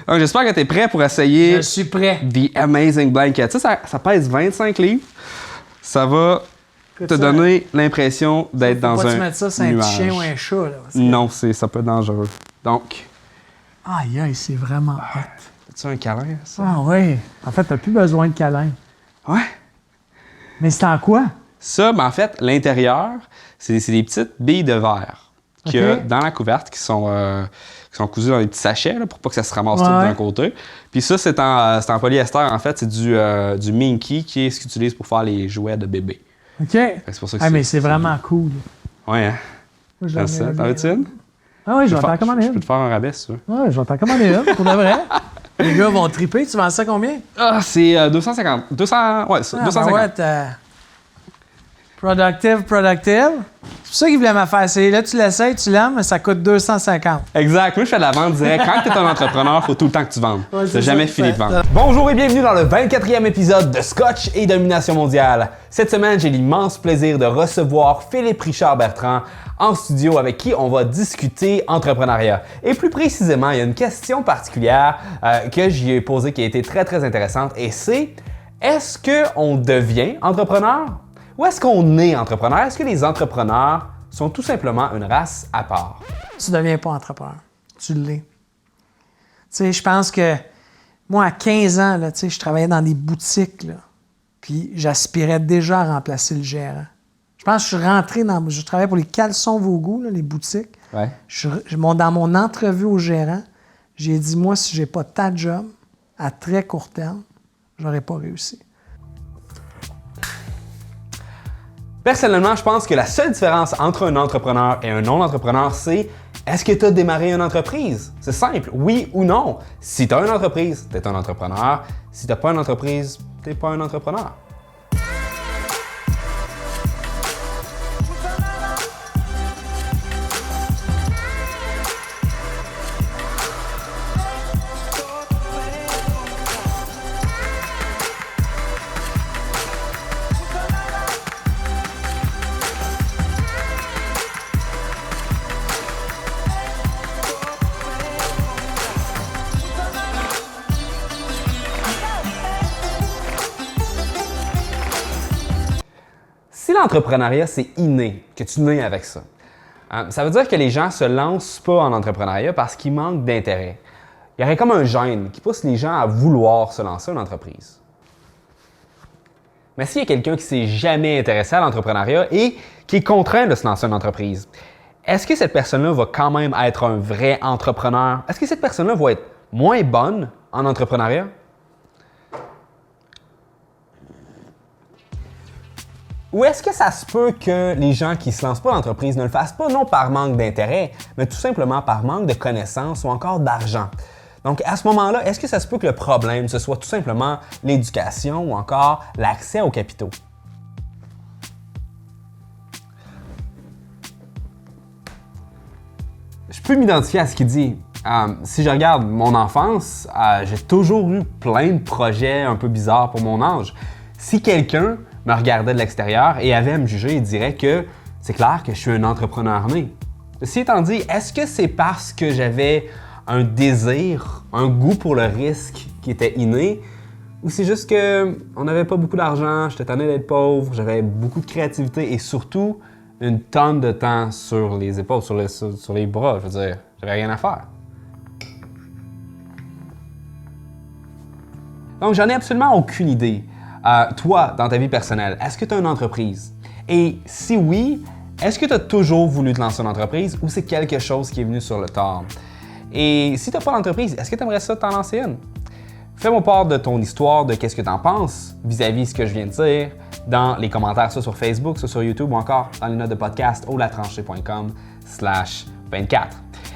Donc, j'espère que tu es prêt pour essayer Je suis prêt. The Amazing Blanket. Ça pèse 25 livres. Ça va te donner l'impression d'être dans Faut pas un tu mettre ça sur un petit chien ou un chat. Là, parce que... Non, ça peut être dangereux. Donc... Aïe, aïe, c'est vraiment hot. As-tu un câlin, ça? Ah oui. En fait, t'as plus besoin de câlin. Ouais. Mais c'est en quoi? Ça, en fait, l'intérieur, c'est des petites billes de verre qu'il y a dans la couverte qui sont cousues dans des petits sachets là, pour pas que ça se ramasse tout d'un côté. Puis ça, c'est en polyester. En fait, c'est du Minky qui est ce qu'ils utilisent pour faire les jouets de bébé. OK. C'est pour ça que mais c'est vraiment cool. Ouais, hein? J'aime ça. T'en veux-tu une? Ah oui, je vais t'en commander Je une. peux te faire un rabais, si tu veux. Ouais, je vais t'en commander une, pour de vrai. Les gars vont triper. Tu vends ça combien? Ah, c'est 250. 200, ouais, 250. Ouais, productive. C'est pour ça qu'ils voulaient me faire essayer. Là, tu l'essayes, tu l'aimes, mais ça coûte 250. Exact. Moi, je fais de la vente directe. Quand tu es un entrepreneur, il faut tout le temps que tu vendes. Ouais, tu n'as jamais fini de vendre. Bonjour et bienvenue dans le 24e épisode de Scotch et Domination mondiale. Cette semaine, j'ai l'immense plaisir de recevoir Philippe Richard-Bertrand en studio avec qui on va discuter entrepreneuriat. Et plus précisément, il y a une question particulière que j'y ai posée qui a été très, très intéressante et c'est est-ce qu'on devient entrepreneur ou est-ce qu'on est entrepreneur? Est-ce que les entrepreneurs sont tout simplement une race à part? Tu ne deviens pas entrepreneur. Tu l'es. Tu sais, je pense que moi, à 15 ans, là, tu sais, je travaillais dans des boutiques, là, puis j'aspirais déjà à remplacer le gérant. Je pense que je suis rentré dans... Je travaillais pour les Caleçons Vaugoux, là, les boutiques. Ouais. Dans mon entrevue au gérant, j'ai dit, moi, si j'ai pas ta job, à très court terme, j'aurais pas réussi. Personnellement, je pense que la seule différence entre un entrepreneur et un non-entrepreneur, c'est est-ce que tu as démarré une entreprise? C'est simple, oui ou non. Si tu as une entreprise, tu es un entrepreneur. Si tu n'as pas une entreprise, tu n'es pas un entrepreneur. Si l'entrepreneuriat, c'est inné, que tu nais avec ça, ça veut dire que les gens ne se lancent pas en entrepreneuriat parce qu'ils manquent d'intérêt. Il y aurait comme un gène qui pousse les gens à vouloir se lancer en entreprise. Mais s'il y a quelqu'un qui ne s'est jamais intéressé à l'entrepreneuriat et qui est contraint de se lancer en entreprise, est-ce que cette personne-là va quand même être un vrai entrepreneur? Est-ce que cette personne-là va être moins bonne en entrepreneuriat? Ou est-ce que ça se peut que les gens qui ne se lancent pas en entreprise ne le fassent pas non par manque d'intérêt, mais tout simplement par manque de connaissances ou encore d'argent? Donc à ce moment-là, est-ce que ça se peut que le problème, ce soit tout simplement l'éducation ou encore l'accès aux capitaux? Je peux m'identifier à ce qu'il dit. Si je regarde mon enfance, j'ai toujours eu plein de projets un peu bizarres pour mon âge. Si quelqu'un me regardait de l'extérieur et avait à me juger, il dirait que c'est clair que je suis un entrepreneur né. Ceci étant dit, est-ce que c'est parce que j'avais un désir, un goût pour le risque qui était inné, ou c'est juste qu'on n'avait pas beaucoup d'argent, j'étais tanné d'être pauvre, j'avais beaucoup de créativité et surtout une tonne de temps sur les épaules, sur les bras, je veux dire, j'avais rien à faire. Donc j'en ai absolument aucune idée. Toi, dans ta vie personnelle, est-ce que tu as une entreprise? Et si oui, est-ce que tu as toujours voulu te lancer en entreprise ou c'est quelque chose qui est venu sur le tard? Et si tu n'as pas d'entreprise, est-ce que tu aimerais ça t'en lancer une? Fais-moi part de ton histoire, de qu'est-ce que tu en penses vis-à-vis de ce que je viens de dire dans les commentaires, soit sur Facebook, soit sur YouTube ou encore dans les notes de podcast au latranchée.com/24.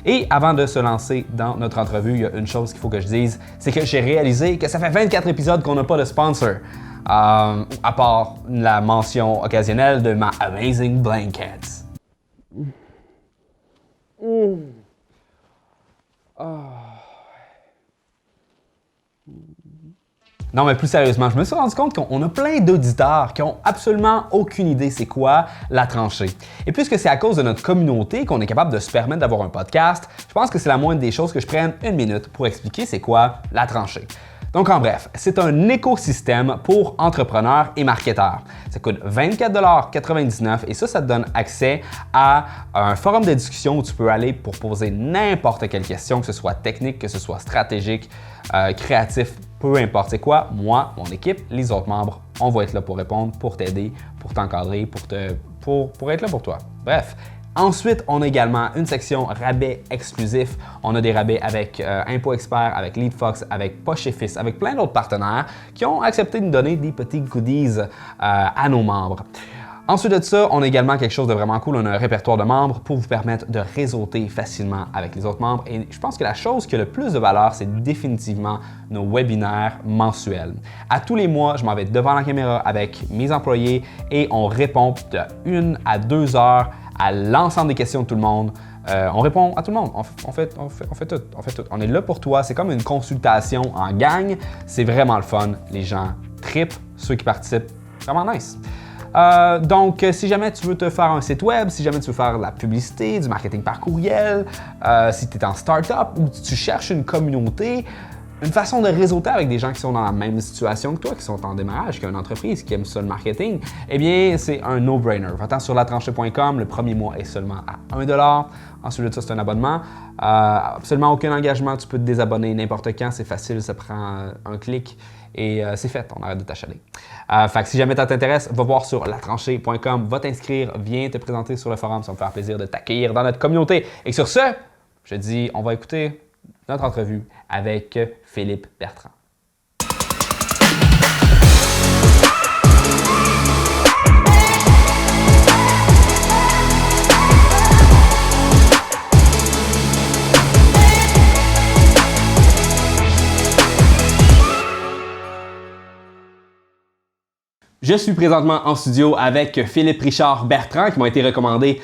Et avant de se lancer dans notre entrevue, il y a une chose qu'il faut que je dise, c'est que j'ai réalisé que ça fait 24 épisodes qu'on n'a pas de sponsor. À part la mention occasionnelle de ma Amazing Blanket. Non, mais plus sérieusement, je me suis rendu compte qu'on a plein d'auditeurs qui ont absolument aucune idée c'est quoi la tranchée. Et puisque c'est à cause de notre communauté qu'on est capable de se permettre d'avoir un podcast, je pense que c'est la moindre des choses que je prenne 1 minute pour expliquer c'est quoi la tranchée. Donc en bref, c'est un écosystème pour entrepreneurs et marketeurs. Ça coûte 24,99 $ et ça te donne accès à un forum de discussion où tu peux aller pour poser n'importe quelle question, que ce soit technique, que ce soit stratégique, créatif, peu importe c'est quoi. Moi, mon équipe, les autres membres, on va être là pour répondre, pour t'aider, pour t'encadrer, pour être là pour toi. Bref. Ensuite, on a également une section rabais exclusif. On a des rabais avec Impôt Expert, avec LeadFox, avec Poche et Fils, avec plein d'autres partenaires qui ont accepté de nous donner des petits goodies à nos membres. Ensuite de ça, on a également quelque chose de vraiment cool. On a un répertoire de membres pour vous permettre de réseauter facilement avec les autres membres. Et je pense que la chose qui a le plus de valeur, c'est définitivement nos webinaires mensuels. À tous les mois, je m'en vais devant la caméra avec mes employés et on répond de 1 à 2 heures à l'ensemble des questions de tout le monde. On répond à tout le monde. On fait tout. On est là pour toi. C'est comme une consultation en gang. C'est vraiment le fun. Les gens trippent. Ceux qui participent, vraiment nice. Donc, si jamais tu veux te faire un site web, si jamais tu veux faire de la publicité, du marketing par courriel, si tu es en start-up ou tu cherches une communauté, une façon de réseauter avec des gens qui sont dans la même situation que toi, qui sont en démarrage, qui ont une entreprise, qui aiment ça le marketing, eh bien, c'est un no-brainer. Va-t'en sur latranchée.com, le premier mois est seulement à 1 $. Ensuite de ça, c'est un abonnement. Absolument aucun engagement, tu peux te désabonner n'importe quand, c'est facile, ça prend un clic et c'est fait, on arrête de t'achaler. Fait que si jamais ça t'intéresse, va voir sur latranchée.com, va t'inscrire, viens te présenter sur le forum, ça va me faire plaisir de t'accueillir dans notre communauté. Et sur ce, je te dis, on va écouter notre entrevue avec Philippe Bertrand. Je suis présentement en studio avec Philippe Richard Bertrand qui m'a été recommandé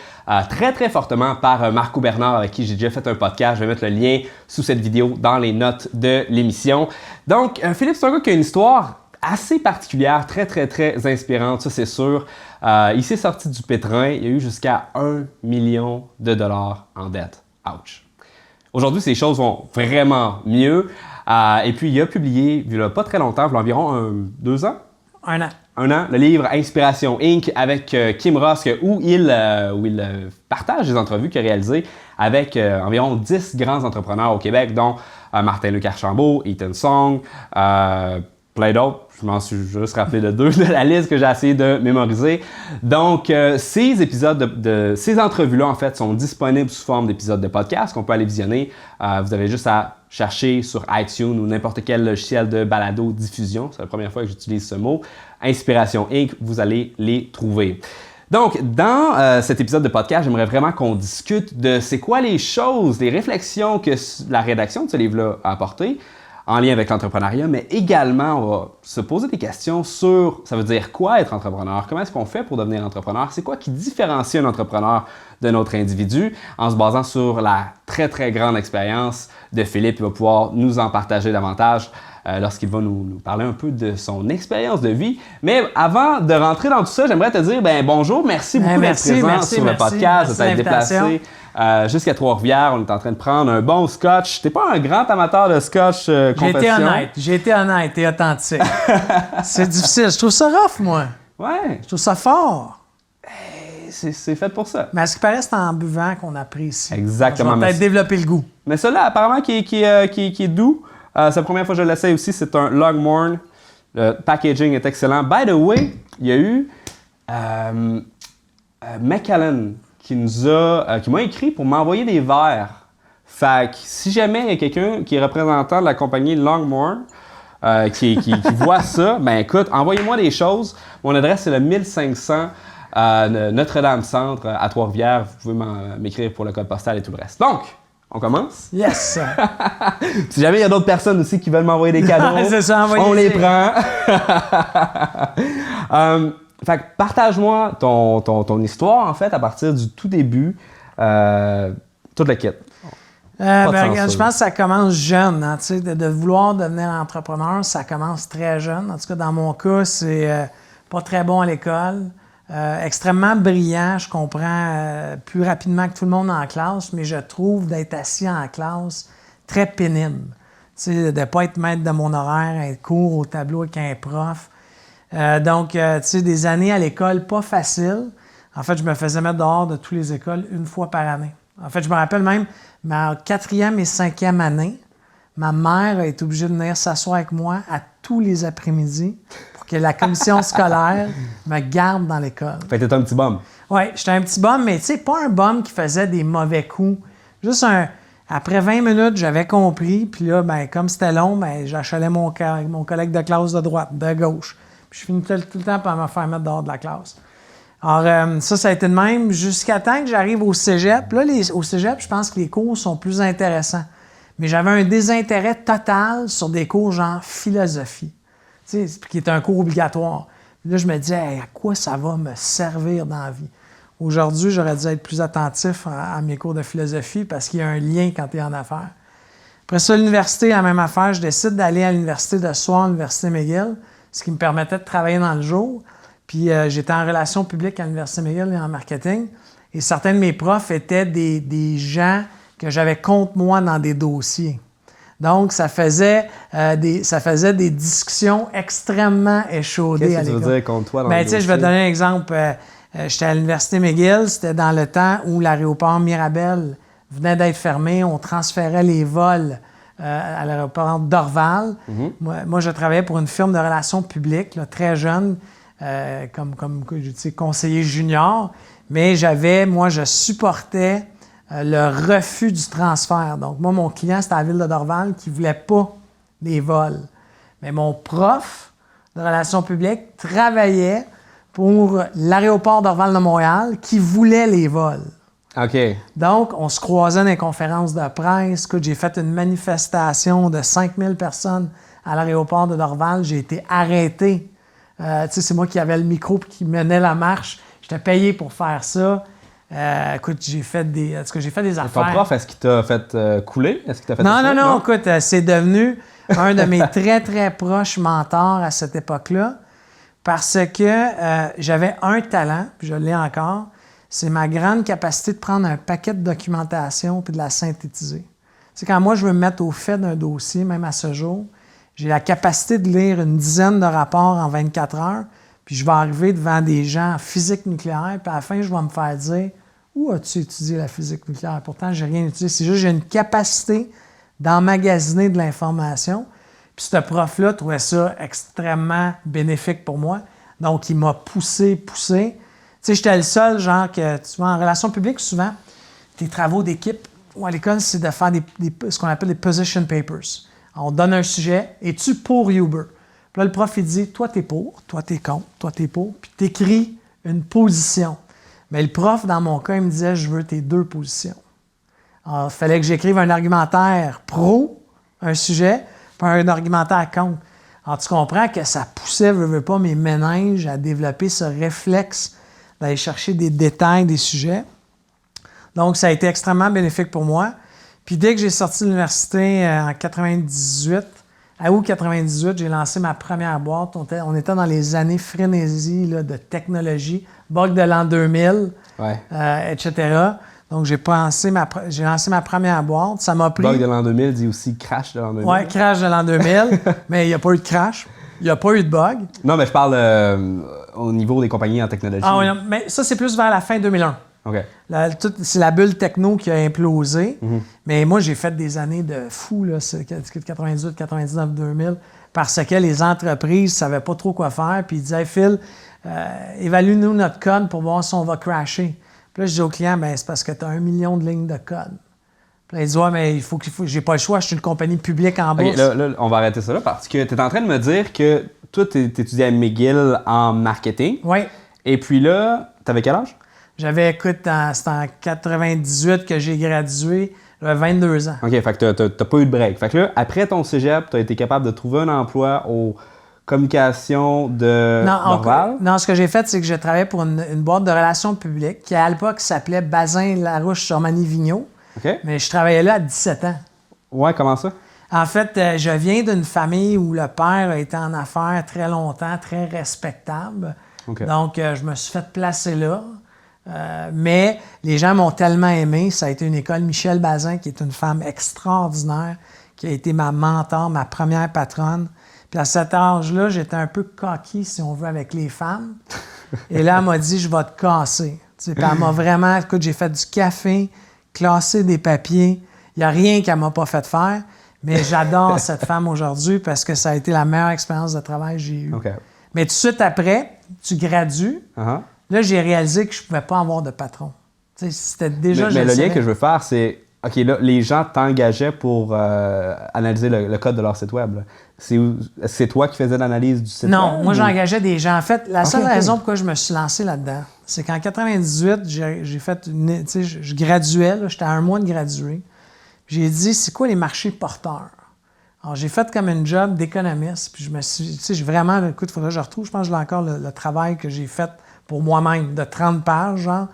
très fortement par Marco Bernard avec qui j'ai déjà fait un podcast. Je vais mettre le lien sous cette vidéo dans les notes de l'émission. Donc, Philippe, c'est un gars qui a une histoire assez particulière, très inspirante, ça c'est sûr. Il s'est sorti du pétrin, il a eu jusqu'à 1 million de dollars en dette. Ouch! Aujourd'hui, ces choses vont vraiment mieux. Et puis, il a publié, il n'y a pas très longtemps, il y a environ 2 ans? 1 an. 1 an, le livre Inspiration Inc. avec Kim Rosk, où il partage des entrevues qu'il a réalisées avec environ 10 grands entrepreneurs au Québec, dont Martin-Luc Archambault, Ethan Song, plein d'autres. Je m'en suis juste rappelé de 2 de la liste que j'ai essayé de mémoriser. Donc, ces épisodes ces entrevues-là, en fait, sont disponibles sous forme d'épisodes de podcast qu'on peut aller visionner. Vous avez juste à chercher sur iTunes ou n'importe quel logiciel de balado-diffusion. C'est la première fois que j'utilise ce mot. Inspiration Inc., vous allez les trouver. Donc, dans cet épisode de podcast, j'aimerais vraiment qu'on discute de c'est quoi les choses, les réflexions que la rédaction de ce livre-là a apportées en lien avec l'entrepreneuriat, mais également, on va se poser des questions sur, ça veut dire quoi être entrepreneur? Comment est-ce qu'on fait pour devenir entrepreneur? C'est quoi qui différencie un entrepreneur d'un autre individu? En se basant sur la très grande expérience de Philippe, il va pouvoir nous en partager davantage lorsqu'il va nous parler un peu de son expérience de vie. Mais avant de rentrer dans tout ça, j'aimerais te dire bonjour, merci beaucoup d'être présent sur le podcast, de t'être déplacé jusqu'à Trois-Rivières. On est en train de prendre un bon scotch. T'es pas un grand amateur de scotch, confession? J'ai été honnête et authentique. C'est difficile. Je trouve ça rough, moi. Ouais. Je trouve ça fort. C'est fait pour ça. Mais à ce qui paraît, c'est en buvant qu'on apprécie. Exactement. On va peut-être développer le goût. Mais celui-là, apparemment, qui est doux. C'est la première fois que je l'essaye aussi. C'est un Longmorn. Le packaging est excellent. By the way, il y a eu Macallan qui m'a écrit pour m'envoyer des verres. Fait que si jamais il y a quelqu'un qui est représentant de la compagnie Longmorn qui voit ça, ben écoute, envoyez-moi des choses. Mon adresse, c'est le 1500 Notre-Dame-Centre à Trois-Rivières. Vous pouvez m'écrire pour le code postal et tout le reste. Donc, on commence? Yes! Si jamais il y a d'autres personnes aussi qui veulent m'envoyer des cadeaux, on les prend. Fait que partage-moi ton histoire, en fait, à partir du tout début. Toute la kit. Regarde, je pense que ça commence jeune. Hein, de vouloir devenir entrepreneur, ça commence très jeune. En tout cas, dans mon cas, c'est pas très bon à l'école. Extrêmement brillant. Je comprends plus rapidement que tout le monde en classe, mais je trouve d'être assis en classe très pénible. De ne pas être maître de mon horaire, être court au tableau avec un prof. Donc, des années à l'école pas faciles. En fait, je me faisais mettre dehors de toutes les écoles une fois par année. En fait, je me rappelle même, ma 4e et 5e année, ma mère a été obligée de venir s'asseoir avec moi à tous les après-midi pour que la commission scolaire me garde dans l'école. Fait que t'étais un petit bum. Oui, j'étais un petit bum, mais pas un bum qui faisait des mauvais coups. Juste après 20 minutes, j'avais compris, puis là, comme c'était long, j'achalais mon collègue de classe de droite, de gauche. Puis je finissais tout le temps par me faire mettre dehors de la classe. Alors, ça a été de même jusqu'à temps que j'arrive au cégep. Là, au cégep, je pense que les cours sont plus intéressants. Mais j'avais un désintérêt total sur des cours genre philosophie, qui est un cours obligatoire. Puis là, je me disais, à quoi ça va me servir dans la vie? Aujourd'hui, j'aurais dû être plus attentif à mes cours de philosophie parce qu'il y a un lien quand tu es en affaires. Après ça, l'université, la même affaire. Je décide d'aller à l'université de soir, l'université McGill, ce qui me permettait de travailler dans le jour. Puis j'étais en relations publiques à l'université McGill et en marketing. Et certains de mes profs étaient des gens que j'avais contre moi dans des dossiers. Donc, ça faisait des discussions extrêmement échaudées à l'école. Qu'est-ce que tu veux dire contre toi dans le dossier? Je vais te donner un exemple. J'étais à l'université McGill, c'était dans le temps où l'aéroport Mirabel venait d'être fermé. On transférait les vols à l'aéroport d'Orval. Mm-hmm. Moi, je travaillais pour une firme de relations publiques, là, très jeune, comme conseiller junior. Mais je supportais le refus du transfert. Donc, moi, mon client, c'était la ville de Dorval qui ne voulait pas les vols. Mais mon prof de relations publiques travaillait pour l'aéroport d'Orval de Montréal qui voulait les vols. OK. Donc, on se croisait dans les conférences de presse. Écoute, j'ai fait une manifestation de 5000 personnes à l'aéroport de Dorval. J'ai été arrêté. C'est moi qui avais le micro et qui menait la marche. J'étais payé pour faire ça. Écoute, j'ai fait des affaires. Ton prof, est-ce qu'il t'a fait couler? Est-ce qu'il t'a fait Non. Écoute, c'est devenu un de mes très, très proches mentors à cette époque-là parce que j'avais un talent, puis je l'ai encore, c'est ma grande capacité de prendre un paquet de documentation puis de la synthétiser. Quand moi, je veux me mettre au fait d'un dossier, même à ce jour, j'ai la capacité de lire une dizaine de rapports en 24 heures, puis je vais arriver devant des gens en physique nucléaire, puis à la fin, je vais me faire dire « Où as-tu étudié la physique nucléaire? » Pourtant, je n'ai rien étudié. C'est juste que j'ai une capacité d'emmagasiner de l'information. Puis ce prof-là trouvait ça extrêmement bénéfique pour moi. Donc, il m'a poussé. J'étais le seul, genre, que tu vois, en relations publiques, souvent, tes travaux d'équipe ou à l'école, c'est de faire ce qu'on appelle des position papers. On te donne un sujet, es-tu pour Uber? Puis là, le prof, il dit, toi, t'es pour, toi, t'es contre, toi, t'es pour, puis t'écris une position. Mais le prof, dans mon cas, il me disait, je veux tes deux positions. Alors, il fallait que j'écrive un argumentaire pro, un sujet, puis un argumentaire contre. Alors, tu comprends que ça poussait, veux pas, mes méninges à développer ce réflexe d'aller chercher des détails des sujets. Donc, ça a été extrêmement bénéfique pour moi. Puis dès que j'ai sorti de l'université en 98, à août 98, j'ai lancé ma première boîte. On était dans les années frénésie là, de technologie, bug de l'an 2000, etc. Donc, j'ai lancé ma première boîte. Ça m'a pris... Bug de l'an 2000 dit aussi crash de l'an 2000. Oui, crash de l'an 2000, mais il n'y a pas eu de crash. Il n'y a pas eu de bug. Non, mais je parle au niveau des compagnies en technologie. Ah oui, non, mais ça, c'est plus vers la fin 2001. OK. C'est la bulle techno qui a implosé. Mm-hmm. Mais moi, j'ai fait des années de fou, là, 98, 99, 2000, parce que les entreprises ne savaient pas trop quoi faire. Puis ils disaient, Phil, évalue-nous notre code pour voir si on va crasher. Puis là, je dis au client, c'est parce que tu as 1 million de lignes de code. Puis là, il dit, mais j'ai pas le choix, je suis une compagnie publique en bourse. Okay, là, on va arrêter ça là parce que tu es en train de me dire que toi, tu étudiais à McGill en marketing. Oui. Et puis là, tu avais quel âge? C'était en 98 que j'ai gradué, j'avais 22 ans. OK, fait que t'as pas eu de break. Fait que là, après ton cégep, tu as été capable de trouver un emploi aux communications de Dorval? Non, ce que j'ai fait, c'est que je travaillais pour une boîte de relations publiques qui, à l'époque, s'appelait Bazin Larouche-Sormany-Vigneault. OK. Mais je travaillais là à 17 ans. Ouais, comment ça? En fait, je viens d'une famille où le père a été en affaires très longtemps, très respectable. OK. Donc, je me suis fait placer là. Mais les gens m'ont tellement aimé. Ça a été une école Michel Bazin, qui est une femme extraordinaire, qui a été ma mentor, ma première patronne. Puis à cet âge-là, j'étais un peu coquille, si on veut, avec les femmes. Et là, elle m'a dit, je vais te casser. Puis elle m'a vraiment... Écoute, j'ai fait du café, classé des papiers. Il n'y a rien qu'elle ne m'a pas fait faire. Mais j'adore cette femme aujourd'hui parce que ça a été la meilleure expérience de travail que j'ai eue. OK. Mais tout de suite après, tu gradues. Uh-huh. Là, j'ai réalisé que je ne pouvais pas avoir de patron. Tu sais, c'était déjà... Mais le lien savais. que je veux faire, c'est... OK, là, les gens t'engageaient pour analyser le code de leur site web. Là. Est-ce que c'est toi qui faisais l'analyse du site web? Non, moi, j'engageais des gens. En fait, la seule OK. raison pourquoi je me suis lancé là-dedans, c'est qu'en 98, j'ai fait une... Tu sais, je graduais, là, j'étais à 1 mois de graduer. J'ai dit, c'est quoi les marchés porteurs? Alors, j'ai fait comme une job d'économiste, puis je me suis... Tu sais, j'ai vraiment... Écoute, il faudrait que je retrouve, je pense que j'ai encore le travail que j'ai fait pour moi-même, de 30 pages, genre,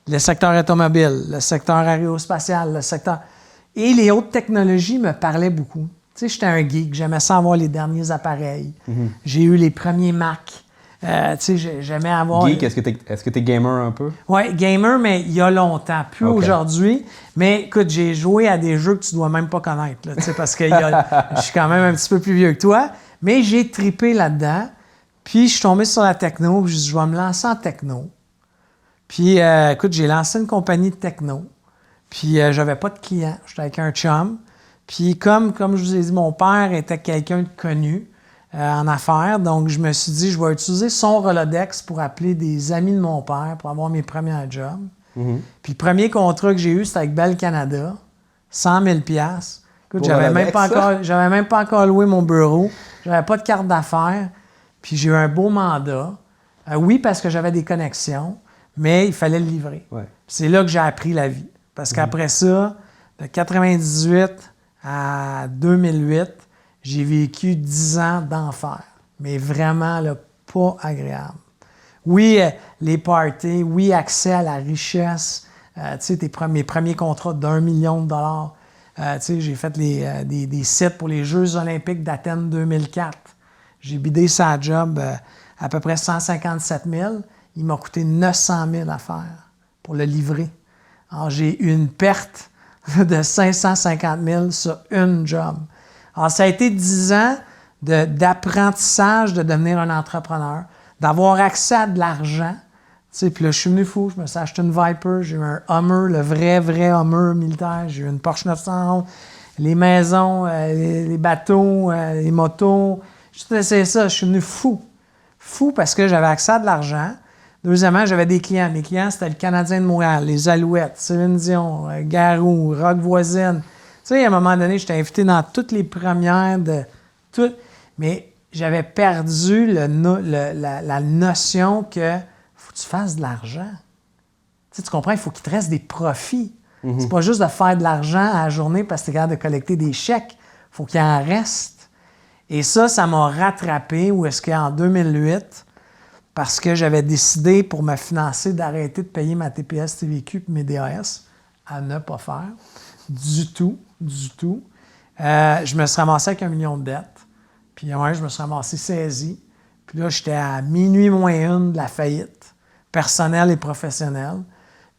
le secteur automobile, le secteur aérospatial, le secteur... Et les hautes technologies me parlaient beaucoup. Tu sais, j'étais un geek, j'aimais ça avoir les derniers appareils. J'ai eu les premiers Mac. Tu sais, j'aimais avoir... Geek, est-ce que t'es gamer un peu? Oui, gamer, mais il y a longtemps, plus OK. aujourd'hui. Mais écoute, j'ai joué à des jeux que tu dois même pas connaître, là, tu sais, parce que je suis quand même un petit peu plus vieux que toi. Mais j'ai tripé là-dedans. Puis je suis tombé sur la techno, puis je dit, je vais me lancer en techno. Puis écoute, j'ai lancé une compagnie de techno. Puis j'avais pas de clients, j'étais avec un chum. Puis comme je vous ai dit, mon père était quelqu'un de connu en affaires, donc je me suis dit, je vais utiliser son Rolodex pour appeler des amis de mon père pour avoir mes premiers jobs. Puis le premier contrat que j'ai eu, c'était avec Bell Canada, 100 000 $. Écoute, j'avais même pas encore loué mon bureau, j'avais pas de carte d'affaires, puis j'ai eu un beau mandat. Oui, parce que j'avais des connexions, mais il fallait le livrer. Ouais. C'est là que j'ai appris la vie. Parce qu'après ça, de 98 à 2008, j'ai vécu 10 ans d'enfer. Mais vraiment, là, pas agréable. Oui, les parties, oui, accès à la richesse. Tu sais, mes premiers contrats d'1 million de $. Tu sais, j'ai fait des sites pour les Jeux olympiques d'Athènes 2004. J'ai bidé sa job à peu près 157 000. Il m'a coûté 900 000 à faire pour le livrer. Alors, j'ai eu une perte de 550 000 sur une job. Alors, ça a été 10 ans d'apprentissage de devenir un entrepreneur, d'avoir accès à de l'argent. Tu sais, puis là, je suis venu fou. Je me suis acheté une Viper, j'ai eu un Hummer, le vrai Hummer militaire. J'ai eu une Porsche 911, les maisons, les bateaux, les motos. J'ai tout essayé ça. Je suis venu fou. Fou parce que j'avais accès à de l'argent. Deuxièmement, j'avais des clients. Mes clients, c'était le Canadien de Montréal, les Alouettes, Céline Dion, Garou, Rock Voisine. Tu sais, à un moment donné, j'étais invité dans toutes les premières de tout. Mais j'avais perdu la notion que faut que tu fasses de l'argent. Tu comprends? Il faut qu'il te reste des profits. C'est pas juste de faire de l'argent à la journée parce que tu es capable de collecter des chèques. Il faut qu'il en reste. Et ça m'a rattrapé où est-ce qu'en 2008, parce que j'avais décidé pour me financer d'arrêter de payer ma TPS, TVQ et mes DAS, à ne pas faire. Du tout. Je me suis ramassé avec 1 million de dettes. Puis ouais, je me suis ramassé saisi. Puis là, j'étais à minuit moins 1 de la faillite, personnelle et professionnelle.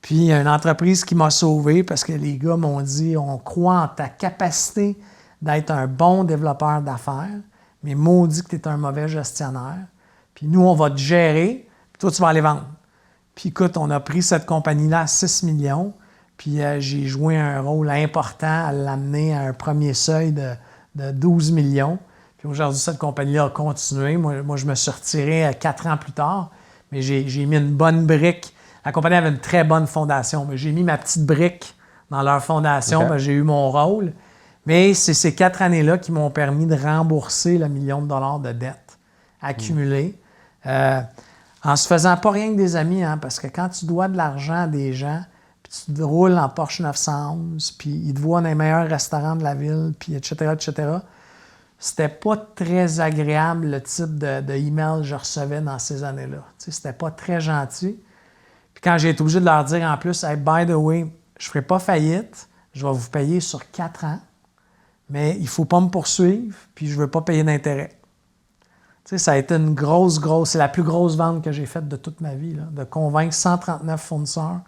Puis il y a une entreprise qui m'a sauvé parce que les gars m'ont dit, on croit en ta capacité d'être un bon développeur d'affaires, mais maudit que tu es un mauvais gestionnaire. Puis nous, on va te gérer, puis toi, tu vas aller vendre. Puis écoute, on a pris cette compagnie-là à 6 millions, puis j'ai joué un rôle important à l'amener à un premier seuil de 12 millions. Puis aujourd'hui, cette compagnie-là a continué. Moi, je me suis retiré 4 ans plus tard, mais j'ai mis une bonne brique. La compagnie avait une très bonne fondation, mais j'ai mis ma petite brique dans leur fondation, okay. J'ai eu mon rôle. Mais c'est ces 4 années-là qui m'ont permis de rembourser le $1 million de dettes accumulées. En se faisant pas rien que des amis, hein, parce que quand tu dois de l'argent à des gens, puis tu te roules en Porsche 911, puis ils te voient dans les meilleurs restaurants de la ville, puis etc., c'était pas très agréable le type de email que je recevais dans ces années-là. Tu sais, c'était pas très gentil. Puis quand j'ai été obligé de leur dire en plus, hey, by the way, je ferai pas faillite, je vais vous payer sur 4 ans, mais il ne faut pas me poursuivre, puis je ne veux pas payer d'intérêt. Tu sais, ça a été une c'est la plus grosse vente que j'ai faite de toute ma vie, là, de convaincre 139 fournisseurs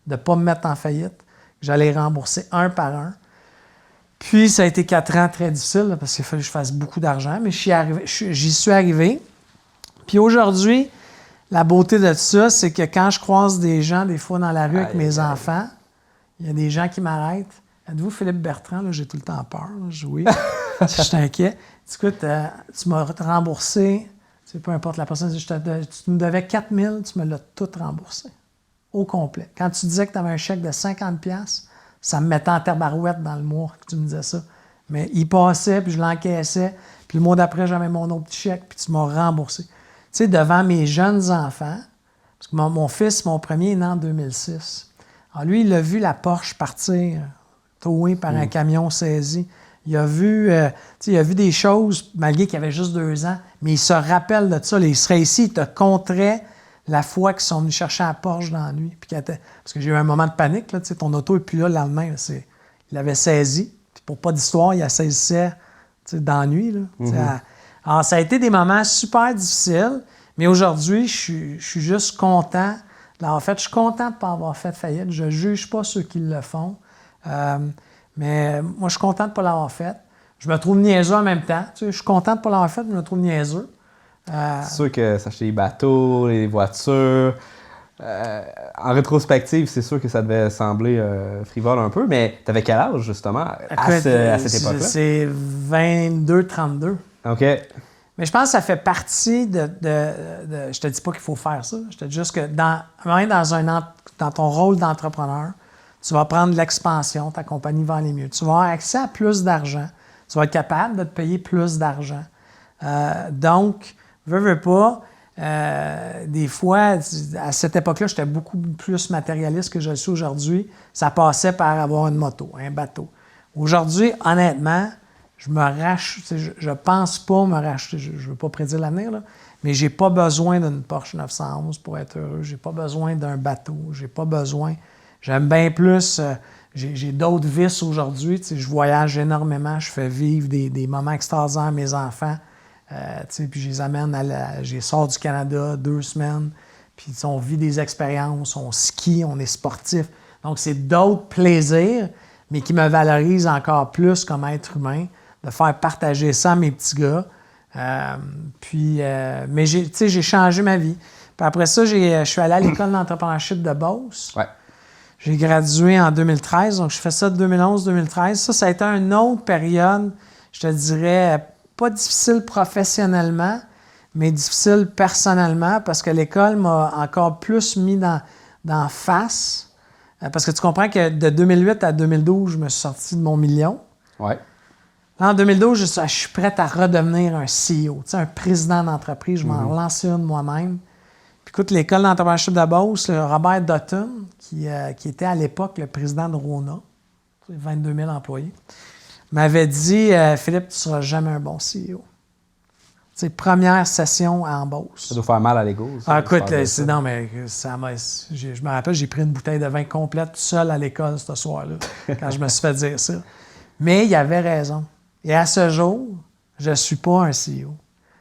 de ne pas me mettre en faillite, que j'allais rembourser un par un. Puis, ça a été 4 ans très difficiles, là, parce qu'il fallait que je fasse beaucoup d'argent, mais j'y suis arrivé. Puis aujourd'hui, la beauté de ça, c'est que quand je croise des gens, des fois dans la rue avec mes enfants, il y a des gens qui m'arrêtent. Êtes-vous Philippe Bertrand? Là, j'ai tout le temps peur. Là, oui. Je suis inquiet. Écoute, tu m'as remboursé, peu importe la personne, tu me devais 4 000, tu me l'as tout remboursé. Au complet. Quand tu disais que tu avais un chèque de 50$, ça me mettait en tabarouette dans le mois que tu me disais ça. Mais il passait, puis je l'encaissais, puis le mois d'après, j'avais mon autre petit chèque, puis tu m'as remboursé. Tu sais, devant mes jeunes enfants, parce que mon fils, mon premier, est né en 2006. Alors lui, il a vu la Porsche partir, towée par un camion saisi. Il a vu des choses, malgré qu'il avait juste 2 ans, mais il se rappelle de ça. Il serait ici, il te compterait la fois qu'ils sont venus chercher la Porsche dans la nuit. Puis parce que j'ai eu un moment de panique, là, ton auto n'est plus là le lendemain. Il l'avait saisi. Puis pour pas d'histoire, il la saisissait dans la nuit. Là, alors, ça a été des moments super difficiles, mais aujourd'hui, je suis juste content de l'avoir fait. Je suis content de ne pas avoir fait faillite. Je ne juge pas ceux qui le font. Mais moi, je suis content de ne pas l'avoir fait. Je me trouve niaiseux en même temps. Je suis content de ne pas l'avoir fait, mais je me trouve niaiseux. C'est sûr que s'acheter des bateaux, les voitures, en rétrospective, c'est sûr que ça devait sembler frivole un peu, mais tu avais quel âge, justement, à cette époque-là? C'est 22-32. OK. Mais je pense que ça fait partie de je te dis pas qu'il faut faire ça. Je te dis juste que dans ton rôle d'entrepreneur, tu vas prendre l'expansion, ta compagnie va aller mieux. Tu vas avoir accès à plus d'argent. Tu vas être capable de te payer plus d'argent. Donc, veux pas, des fois, à cette époque-là, j'étais beaucoup plus matérialiste que je le suis aujourd'hui. Ça passait par avoir une moto, un bateau. Aujourd'hui, honnêtement, je pense pas me racheter, je veux pas prédire l'avenir, là, mais j'ai pas besoin d'une Porsche 911 pour être heureux. J'ai pas besoin d'un bateau. J'ai pas besoin... J'aime bien plus... j'ai d'autres vices aujourd'hui. Je voyage énormément. Je fais vivre des moments extraordinaires à mes enfants. Puis je les amène je les sors du Canada 2 semaines. Puis on vit des expériences. On skie, on est sportif. Donc, c'est d'autres plaisirs, mais qui me valorisent encore plus comme être humain, de faire partager ça à mes petits gars. Mais j'ai changé ma vie. Puis après ça, je suis allé à l'école d'entrepreneurship de Beauce. Ouais. J'ai gradué en 2013, donc je fais ça de 2011-2013. Ça a été une autre période, je te dirais, pas difficile professionnellement, mais difficile personnellement, parce que l'école m'a encore plus mis dans face. Parce que tu comprends que de 2008 à 2012, je me suis sorti de mon million. Ouais. Là, en 2012, je suis prête à redevenir un CEO, un président d'entreprise. Je m'en relançais une moi-même. Puis écoute, l'école d'entrepreneurship de Beauce, Robert Dutton, qui était à l'époque le président de Rona, 22 000 employés, m'avait dit « Philippe, tu ne seras jamais un bon CEO. » Première session en Beauce. Ça doit faire mal à l'ego. Écoute, non, mais je me rappelle, j'ai pris une bouteille de vin complète tout seul à l'école ce soir-là, quand je me suis fait dire ça. Mais il avait raison. Et à ce jour, je ne suis pas un CEO.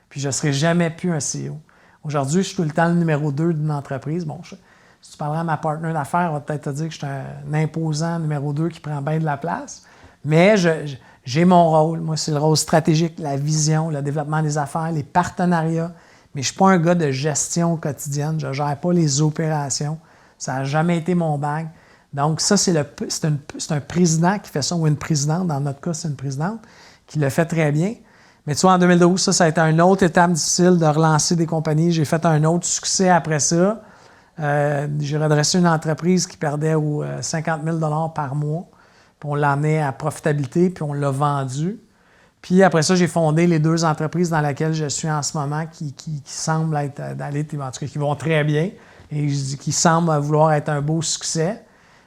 Puis je ne serai jamais plus un CEO. Aujourd'hui, je suis tout le temps le numéro 2 d'une entreprise. Bon, si tu parleras à ma partenaire d'affaires, elle va peut-être te dire que je suis un imposant numéro 2 qui prend bien de la place. Mais j'ai mon rôle. Moi, c'est le rôle stratégique, la vision, le développement des affaires, les partenariats. Mais je ne suis pas un gars de gestion quotidienne. Je ne gère pas les opérations. Ça n'a jamais été mon bag. Donc, ça, c'est un président qui fait ça, ou une présidente. Dans notre cas, c'est une présidente qui le fait très bien. Mais tu vois, en 2012, ça a été une autre étape difficile de relancer des compagnies. J'ai fait un autre succès après ça. J'ai redressé une entreprise qui perdait 50 000 par mois. Puis on l'a amené à profitabilité, puis on l'a vendu. Puis après ça, j'ai fondé les 2 entreprises dans lesquelles je suis en ce moment qui semblent être d'aller, en tout cas, qui vont très bien et qui semblent vouloir être un beau succès,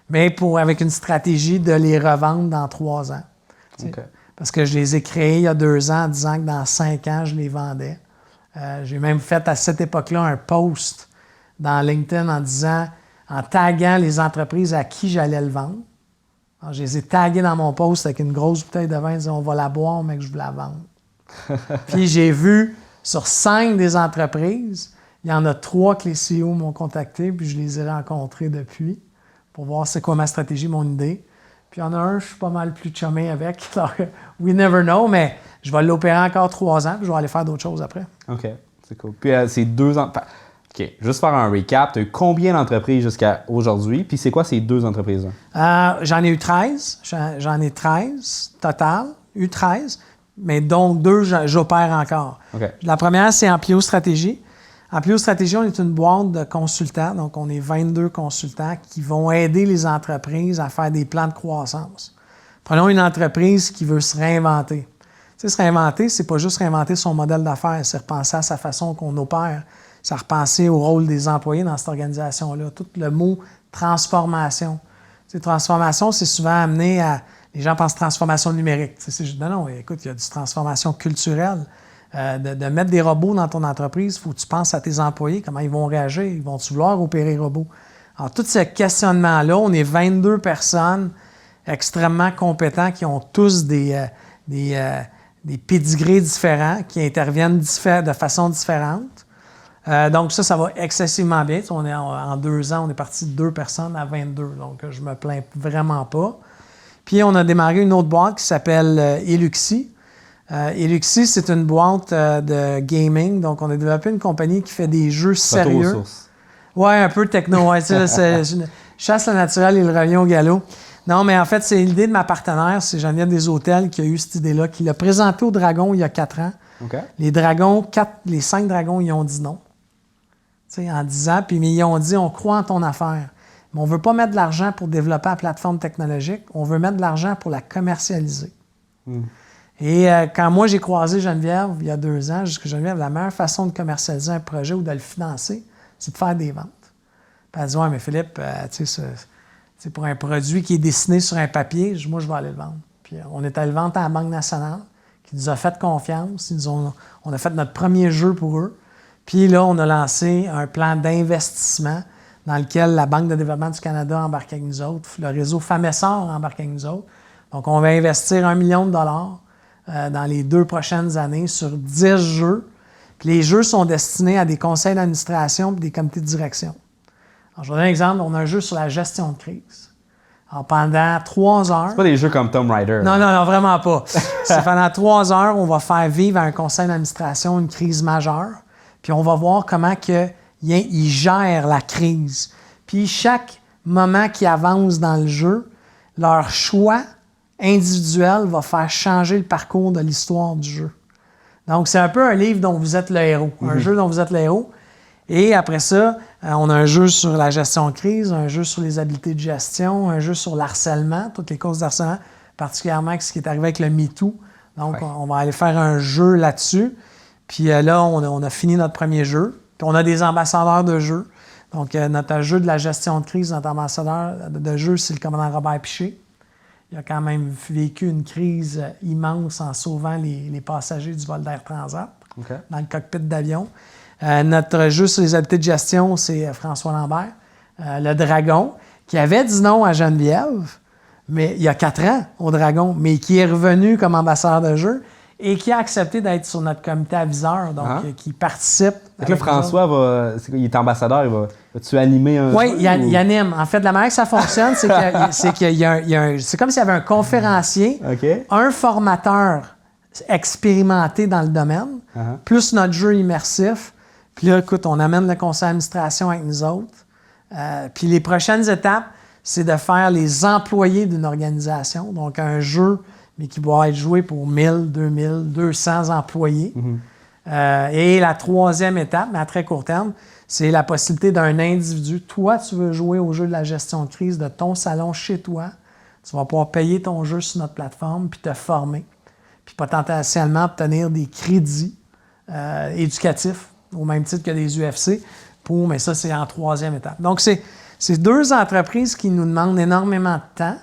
mais avec une stratégie de les revendre dans 3 ans. Okay. Parce que je les ai créés il y a 2 ans en disant que dans 5 ans, je les vendais. J'ai même fait à cette époque-là un post dans LinkedIn en taguant les entreprises à qui j'allais le vendre. Alors, je les ai tagués dans mon post avec une grosse bouteille de vin, ils disaient, on va la boire, mais que je veux la vendre. Puis j'ai vu sur 5 des entreprises, il y en a 3 que les CEO m'ont contacté, puis je les ai rencontrés depuis pour voir c'est quoi ma stratégie, mon idée. Puis il y en a un, je suis pas mal plus chumé avec. Alors, we never know, mais je vais l'opérer encore 3 ans, puis je vais aller faire d'autres choses après. OK, c'est cool. Puis c'est 2 ans. OK, juste faire un recap. Tu as eu combien d'entreprises jusqu'à aujourd'hui? Puis c'est quoi ces 2 entreprises-là? J'en ai eu 13. J'en ai 13 total. Eu 13. Mais donc 2, j'opère encore. OK. La première, c'est Amplio Stratégie. Amplio Stratégie, on est une boîte de consultants. Donc, on est 22 consultants qui vont aider les entreprises à faire des plans de croissance. Prenons une entreprise qui veut se réinventer. Tu sais, se réinventer, c'est pas juste réinventer son modèle d'affaires, c'est repenser à sa façon qu'on opère. C'est repenser au rôle des employés dans cette organisation-là. Tout le mot transformation. Tu sais, transformation, c'est souvent amené à... Les gens pensent transformation numérique. Tu sais, non, écoute, il y a du transformation culturelle. De mettre des robots dans ton entreprise, il faut que tu penses à tes employés, comment ils vont réagir, ils vont-tu vouloir opérer robots? Alors, tout ce questionnement-là, on est 22 personnes extrêmement compétents qui ont tous des pédigrés différents, qui interviennent de façon différente. Donc ça va excessivement bien. On est en 2 ans, on est parti de 2 personnes à 22, donc je me plains vraiment pas. Puis on a démarré une autre boîte qui s'appelle Eluxi. Eluxi, c'est une boîte de gaming. Donc, on a développé une compagnie qui fait des jeux sérieux. Ouais, un peu techno. Ouais, c'est chasse le naturel et le revient au galop. Non, mais en fait, c'est l'idée de ma partenaire, c'est Geneviève Deshôtels qui a eu cette idée-là, qui l'a présentée au Dragon il y a 4 ans. Okay. Les 5 dragons, ils ont dit non. Tu sais, en 10 ans, puis ils ont dit, on croit en ton affaire. Mais on ne veut pas mettre de l'argent pour développer la plateforme technologique, on veut mettre de l'argent pour la commercialiser. Et quand moi, j'ai croisé Geneviève il y a 2 ans, j'ai dit que Geneviève, la meilleure façon de commercialiser un projet ou de le financer, c'est de faire des ventes. Puis elle dit, ouais, mais Philippe, tu sais, c'est pour un produit qui est dessiné sur un papier, moi, je vais aller le vendre. Puis on est allé le vendre à la Banque nationale, qui nous a fait confiance. On a fait notre premier jeu pour eux. Puis là, on a lancé un plan d'investissement dans lequel la Banque de développement du Canada embarque avec nous autres, le réseau Famessor embarque avec nous autres. Donc, on va investir 1 million de dollars dans les 2 prochaines années sur 10 jeux. Puis les jeux sont destinés à des conseils d'administration et des comités de direction. Alors, je vais donner un exemple. On a un jeu sur la gestion de crise. Alors, pendant 3 heures... C'est pas des jeux comme Tomb Raider. Non, vraiment pas. C'est pendant 3 heures, on va faire vivre à un conseil d'administration une crise majeure. Puis on va voir comment ils gèrent la crise. Puis chaque moment qui avance dans le jeu, leur choix individuel va faire changer le parcours de l'histoire du jeu. Donc, c'est un peu un livre dont vous êtes le héros, un jeu dont vous êtes le héros. Et après ça, on a un jeu sur la gestion de crise, un jeu sur les habiletés de gestion, un jeu sur l'harcèlement, toutes les causes d'harcèlement, particulièrement avec ce qui est arrivé avec le MeToo. Donc, on va aller faire un jeu là-dessus. Puis là, on a fini notre premier jeu. Puis on a des ambassadeurs de jeu. Donc, notre jeu de la gestion de crise, notre ambassadeur de jeu, c'est le commandant Robert Piché. Il a quand même vécu une crise immense en sauvant les passagers du vol d'Air Transat dans le cockpit d'avion. Notre jeu sur les habiletés de gestion, c'est François Lambert, le Dragon, qui avait dit non à Geneviève, mais il y a 4 ans au Dragon, mais qui est revenu comme ambassadeur de jeu et qui a accepté d'être sur notre comité aviseur, donc qui participe. Donc là, François, il est ambassadeur, vas-tu animer un... Oui, il anime. En fait, la manière que ça fonctionne, c'est comme s'il y avait un conférencier, un formateur expérimenté dans le domaine, plus notre jeu immersif. Puis là, écoute, on amène le conseil d'administration avec nous autres. Puis les prochaines étapes, c'est de faire les employés d'une organisation. Donc, un jeu, mais qui va être joué pour 1000, 2000, 200 employés. Et la 3e étape, mais à très court terme, c'est la possibilité d'un individu. Toi, tu veux jouer au jeu de la gestion de crise de ton salon chez toi. Tu vas pouvoir payer ton jeu sur notre plateforme puis te former. Puis potentiellement obtenir des crédits éducatifs, au même titre que des UFC, mais ça, c'est en 3e étape. Donc, c'est 2 entreprises qui nous demandent énormément de temps.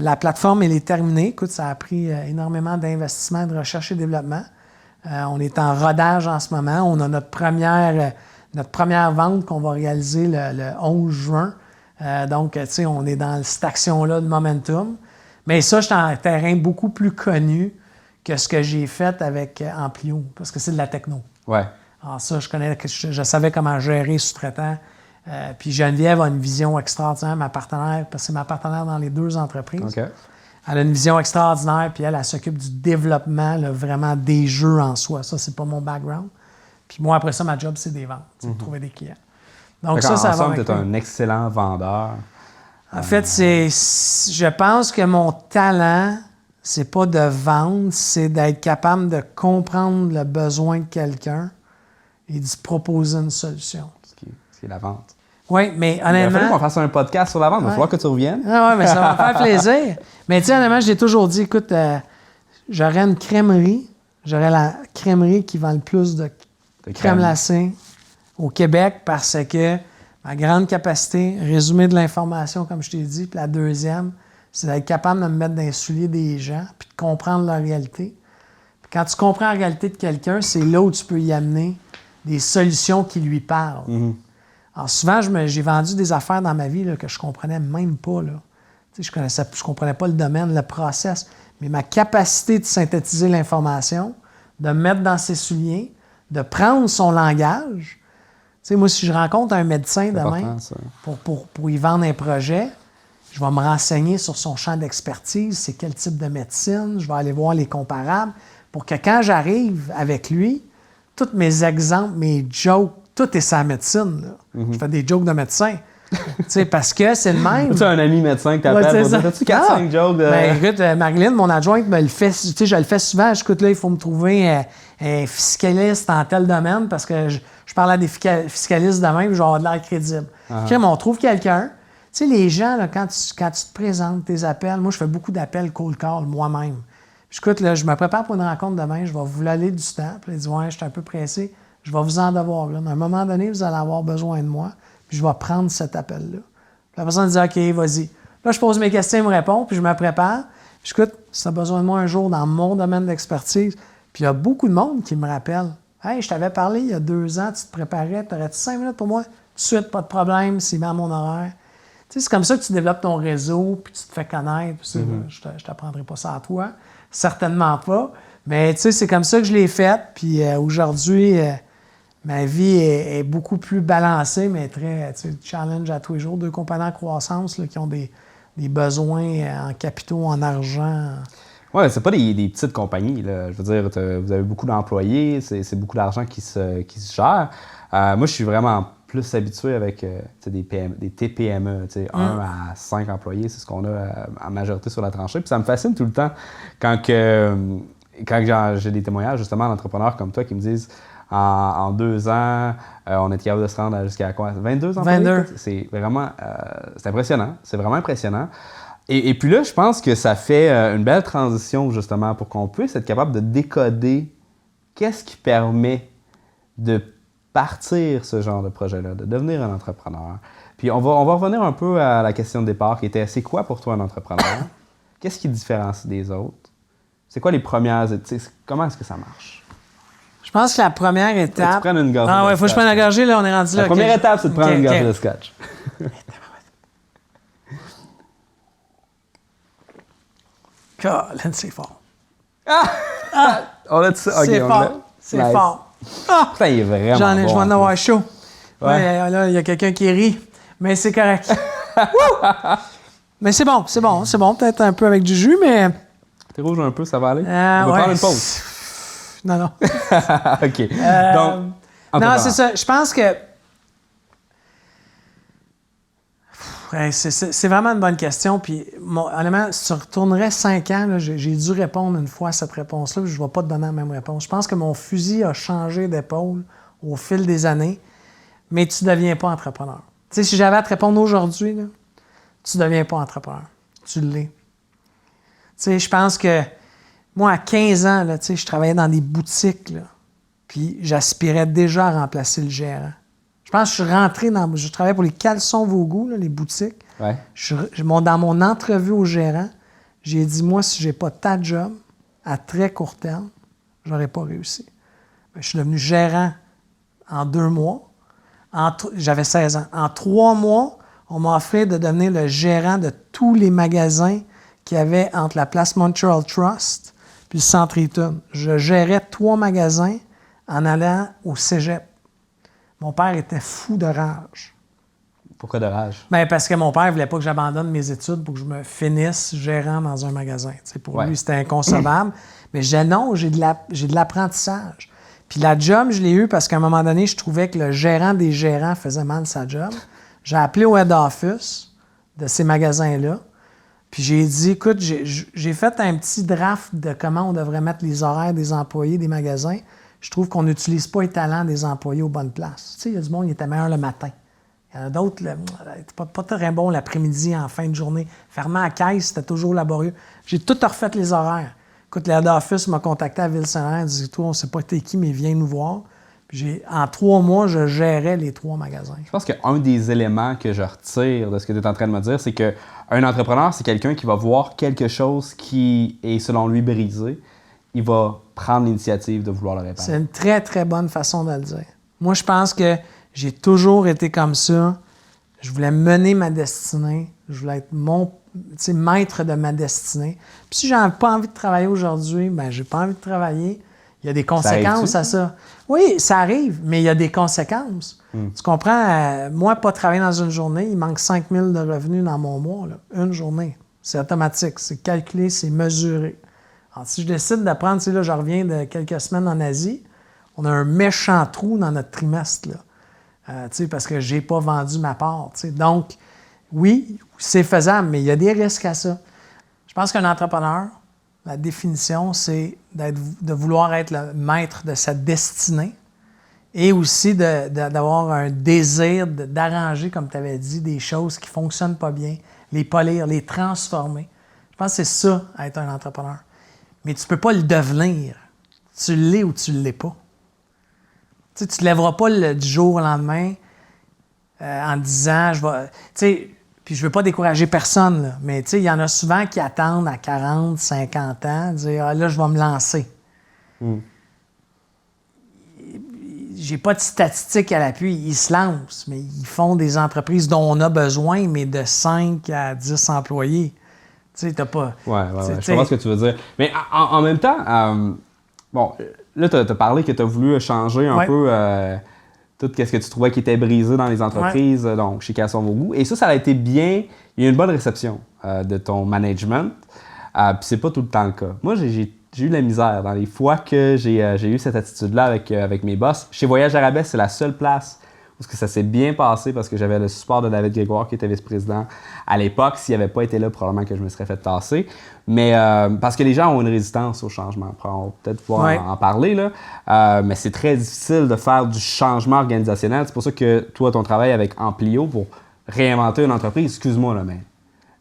La plateforme, elle est terminée. Écoute, ça a pris énormément d'investissement, de recherche et développement. On est en rodage en ce moment. On a notre première vente qu'on va réaliser le 11 juin Donc, tu sais, on est dans cette action-là de momentum. Mais ça, je suis en terrain beaucoup plus connu que ce que j'ai fait avec Amplio, parce que c'est de la techno. Ouais. Alors ça, je savais comment gérer sous-traitant. Puis Geneviève a une vision extraordinaire, ma partenaire, parce que c'est ma partenaire dans les 2 entreprises. OK. Elle a une vision extraordinaire, puis elle s'occupe du développement, là, vraiment des jeux en soi. Ça, c'est pas mon background. Puis moi, après ça, ma job, c'est des ventes, c'est de trouver des clients. Donc ça va ensemble, avec tu es un excellent vendeur. En fait, je pense que mon talent, c'est pas de vendre, c'est d'être capable de comprendre le besoin de quelqu'un et d'y proposer une solution. Ce qui est la vente. Oui, mais Il a fallu honnêtement... qu'on fasse un podcast sur la vente. Il va falloir que tu reviennes. Ah oui, mais ça va me faire plaisir. Mais tu sais, honnêtement, j'ai toujours dit, écoute, j'aurais une crèmerie. J'aurais la crèmerie qui vend le plus de crème glacée au Québec parce que ma grande capacité, résumer de l'information, comme je t'ai dit, puis la deuxième, c'est d'être capable de me mettre dans les souliers des gens puis de comprendre leur réalité. Puis quand tu comprends la réalité de quelqu'un, c'est là où tu peux y amener des solutions qui lui parlent. Alors souvent, j'ai vendu des affaires dans ma vie là, que je comprenais même pas. Là. Je comprenais pas le domaine, le process, mais ma capacité de synthétiser l'information, de me mettre dans ses souliers, de prendre son langage. Tu sais, moi, si je rencontre un médecin demain pour y vendre un projet, je vais me renseigner sur son champ d'expertise, c'est quel type de médecine, je vais aller voir les comparables, pour que quand j'arrive avec lui, tous mes exemples, mes jokes, tout est sa médecine. Là. Je fais des jokes de médecin. Parce que c'est le même. Tu as un ami médecin qui t'appelle pour dire, as-tu 4-5 jokes de... Ben, écoute, Marilyn, mon adjointe, me le fait. Tu sais, je le fais souvent. Écoute, là, il faut me trouver un fiscaliste en tel domaine parce que je parle à des fiscalistes de même, je vais avoir de l'air crédible. OK, mais on trouve quelqu'un. Tu sais, les gens, là, quand tu te présentes tes appels, moi, je fais beaucoup d'appels cold call moi-même. Puis, écoute, là, je me prépare pour une rencontre demain, je vais vous l'aller du temps. Puis, il dit, ouais, je suis un peu pressé, je vais vous en devoir. Là. À un moment donné, vous allez avoir besoin de moi, puis je vais prendre cet appel-là. Puis la personne dit, OK, vas-y. Là, je pose mes questions, il me répond, puis je me prépare. Puis, écoute, si tu as besoin de moi un jour dans mon domaine d'expertise, puis il y a beaucoup de monde qui me rappelle. Hey, je t'avais parlé il y a 2 ans, tu te préparais, t'aurais-tu 5 minutes pour moi? Tout de suite, pas de problème, c'est dans mon horaire. Tu sais, c'est comme ça que tu développes ton réseau, puis tu te fais connaître. Je ne t'apprendrai pas ça à toi, certainement pas. Mais tu sais, c'est comme ça que je l'ai fait. Puis aujourd'hui, ma vie est beaucoup plus balancée, mais très challenge à tous les jours. 2 compagnies en croissance là, qui ont des besoins en capitaux, en argent. Oui, c'est pas des petites compagnies. Là. Je veux dire, vous avez beaucoup d'employés, c'est beaucoup d'argent qui se gère. Moi, je suis vraiment plus habitué avec des TPME, 1 à 5 employés, c'est ce qu'on a en majorité sur la tranchée. Puis ça me fascine tout le temps quand j'ai des témoignages justement d'entrepreneurs comme toi qui me disent en 2 ans, on est capable de se rendre jusqu'à quoi? 22 employés? 22. C'est vraiment c'est impressionnant. C'est vraiment impressionnant. Et puis là, je pense que ça fait une belle transition justement pour qu'on puisse être capable de décoder qu'est-ce qui permet de partir ce genre de projet-là, de devenir un entrepreneur. Puis on va revenir un peu à la question de départ qui était, c'est quoi pour toi un entrepreneur? Qu'est-ce qui te différencie des autres? C'est quoi les premières... Comment est-ce que ça marche? Je pense que la première étape... Tu prends une gorgée Ah de ouais, faut que je prenne la gorgée, là, on est rendu là. La première étape, c'est de prendre une gorgée de scotch. Colin, c'est fort. On a dit ça? C'est fort. C'est fort. Ah! Putain, il est vraiment bon. Je vais en avoir chaud. Ouais. Ouais, là, il y a quelqu'un qui rit, mais c'est correct. Mais c'est bon. Peut-être un peu avec du jus, mais... T'es rouge un peu, ça va aller? On va prendre une pause. Non. OK. Donc, non, c'est ça. Je pense que... C'est vraiment une bonne question. Puis, honnêtement, si tu retournerais 5 ans, là, j'ai dû répondre une fois à cette réponse-là. Je ne vais pas te donner la même réponse. Je pense que mon fusil a changé d'épaule au fil des années, mais tu ne deviens pas entrepreneur. Tu sais, si j'avais à te répondre aujourd'hui, là, tu ne deviens pas entrepreneur. Tu l'es. Tu sais, je pense que moi, à 15 ans, là, tu sais, je travaillais dans des boutiques, là, puis j'aspirais déjà à remplacer le gérant. Je pense que je suis rentré je travaillais pour les Caleçons Vos-Goûts, là, les boutiques. Ouais. Dans mon entrevue au gérant, j'ai dit, moi, si j'ai pas ta job, à très court terme, j'aurais pas réussi. Mais je suis devenu gérant en 2 mois. J'avais 16 ans. En 3 mois, On m'a offert de devenir le gérant de tous les magasins qu'il y avait entre la place Montreal Trust puis le Centre Eaton. Je gérais 3 magasins en allant au cégep. Mon père était fou de rage. Pourquoi de rage? Bien, parce que mon père ne voulait pas que j'abandonne mes études pour que je me finisse gérant dans un magasin. T'sais, pour lui, c'était inconcevable. Mais je disais non, j'ai de l'apprentissage. Puis la job, je l'ai eue parce qu'à un moment donné, je trouvais que le gérant des gérants faisait mal sa job. J'ai appelé au head office de ces magasins-là. Puis j'ai dit, écoute, j'ai fait un petit draft de comment on devrait mettre les horaires des employés des magasins. Je trouve qu'on n'utilise pas les talents des employés aux bonnes places. Tu sais, il y a du monde qui était meilleur le matin. Il y en a d'autres, pas très bon l'après-midi, en fin de journée. Fermé à la caisse, c'était toujours laborieux. J'ai tout refait les horaires. Écoute, l'head office m'a contacté à Ville-Saint-Laurent. Il dit, toi, on ne sait pas t'es qui, mais viens nous voir. Puis en 3 mois, je gérais les 3 magasins. Je pense qu'un des éléments que je retire de ce que tu es en train de me dire, c'est qu'un entrepreneur, c'est quelqu'un qui va voir quelque chose qui est, selon lui, brisé. Il va prendre l'initiative de vouloir le réparer. C'est une très, très bonne façon de le dire. Moi, je pense que j'ai toujours été comme ça. Je voulais mener ma destinée. Je voulais être maître de ma destinée. Puis si j'ai pas envie de travailler aujourd'hui, ben j'ai pas envie de travailler. Il y a des conséquences à ça. Oui, ça arrive, mais il y a des conséquences. Tu comprends? Moi, pas travailler dans une journée, il manque 5 000 de revenus dans mon mois. Là. Une journée. C'est automatique. C'est calculé, c'est mesuré. Alors, si je décide de prendre, là, je reviens de quelques semaines en Asie, on a un méchant trou dans notre trimestre, là. Parce que j'ai pas vendu ma part. T'sais. Donc, oui, c'est faisable, mais il y a des risques à ça. Je pense qu'un entrepreneur, la définition, c'est de vouloir être le maître de sa destinée et aussi d'avoir un désir d'arranger, comme tu avais dit, des choses qui ne fonctionnent pas bien, les polir, les transformer. Je pense que c'est ça, être un entrepreneur. Mais tu ne peux pas le devenir. Tu l'es ou tu ne l'es pas. Tu ne te lèveras pas du jour au lendemain en disant, puis je ne veux pas décourager personne, là, mais il y en a souvent qui attendent à 40, 50 ans, dire « Ah, là, je vais me lancer. J'ai pas de statistiques à l'appui. Ils se lancent, mais ils font des entreprises dont on a besoin, mais de 5 à 10 employés. Tu sais, t'as pas... Ouais, je comprends ce que tu veux dire. Mais en même temps, bon, là, tu as parlé que tu as voulu changer un peu tout ce que tu trouvais qui était brisé dans les entreprises, donc chez Casson Vaugoux. Et ça a été bien. Il y a eu une bonne réception de ton management. Puis c'est pas tout le temps le cas. Moi, j'ai eu de la misère dans les fois que j'ai eu cette attitude-là avec mes boss. Chez Voyage Arabesque, c'est la seule place où ça s'est bien passé parce que j'avais le support de David Grégoire qui était vice-président à l'époque. S'il n'avait pas été là, probablement que je me serais fait tasser. Mais parce que les gens ont une résistance au changement. On va peut-être pouvoir en parler, là. Mais c'est très difficile de faire du changement organisationnel. C'est pour ça que toi, ton travail avec Amplio pour réinventer une entreprise, excuse-moi, là, mais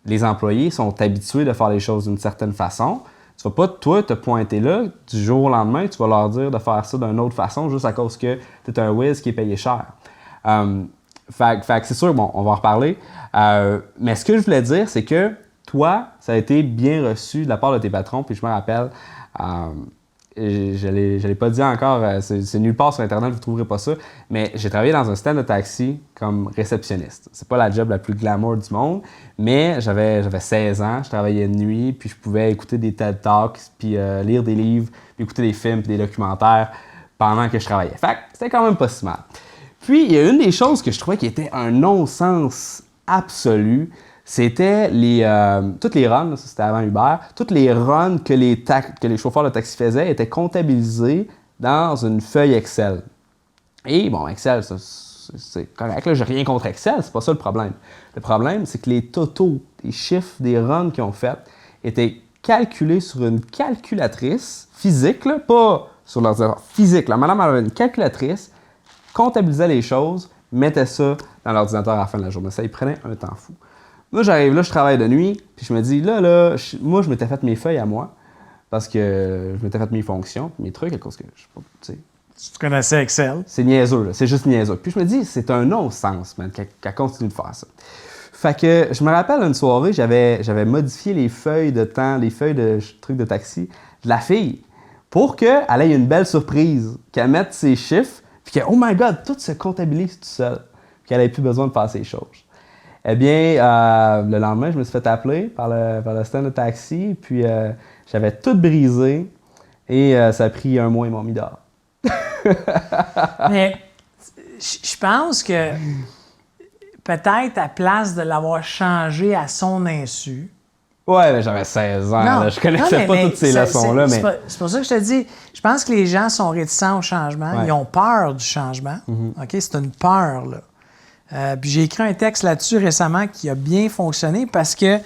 les employés sont habitués de faire les choses d'une certaine façon. Tu vas pas, toi, te pointer là, du jour au lendemain, tu vas leur dire de faire ça d'une autre façon juste à cause que tu es un whiz qui est payé cher. Fait que c'est sûr, bon, on va en reparler. Mais ce que je voulais dire, c'est que toi, ça a été bien reçu de la part de tes patrons. Puis je me rappelle, je l'ai pas dit encore, c'est nulle part sur Internet, vous ne trouverez pas ça. Mais j'ai travaillé dans un stand de taxi comme réceptionniste. C'est pas la job la plus glamour du monde, mais j'avais 16 ans, je travaillais de nuit, puis je pouvais écouter des TED Talks, puis lire des livres, puis écouter des films, puis des documentaires pendant que je travaillais. Fait que c'était quand même pas si mal. Puis, il y a une des choses que je trouvais qui était un non-sens absolu, c'était toutes les runs, ça c'était avant Uber, toutes les runs que les chauffeurs de taxi faisaient étaient comptabilisés dans une feuille Excel. Et bon, Excel, c'est correct, là, j'ai rien contre Excel, c'est pas ça le problème. Le problème, c'est que les totaux, les chiffres des runs qu'ils ont fait étaient calculés sur une calculatrice physique, là, pas sur l'ordinateur, physique. Là. Madame avait une calculatrice, comptabilisait les choses, mettait ça dans l'ordinateur à la fin de la journée. Ça, il prenait un temps fou. Moi, j'arrive là, je travaille de nuit, puis je me dis, moi, je m'étais fait mes feuilles à moi, parce que je m'étais fait mes fonctions, mes trucs, à cause que, je sais pas, tu sais. Tu connaissais Excel? C'est niaiseux, là. C'est juste niaiseux. Puis je me dis, c'est un non-sens, man, qu'elle continue de faire ça. Fait que, je me rappelle une soirée, j'avais modifié les feuilles de temps, les feuilles de trucs de taxi de la fille, pour qu'elle ait une belle surprise, qu'elle mette ses chiffres, puis que, oh my God, tout se comptabilise tout seul, puis qu'elle n'ait plus besoin de faire ces choses. Eh bien, le lendemain, je me suis fait appeler par le stand de taxi, puis j'avais tout brisé et ça a pris 1 mois, ils m'ont mis dehors. Mais je pense que peut-être à place de l'avoir changé à son insu. Ouais, mais j'avais 16 ans, là, je connaissais pas toutes ces leçons-là. Mais... C'est pour ça que je te dis, je pense que les gens sont réticents au changement. Ouais. Ils ont peur du changement. OK? C'est une peur, là. Puis j'ai écrit un texte là-dessus récemment qui a bien fonctionné parce que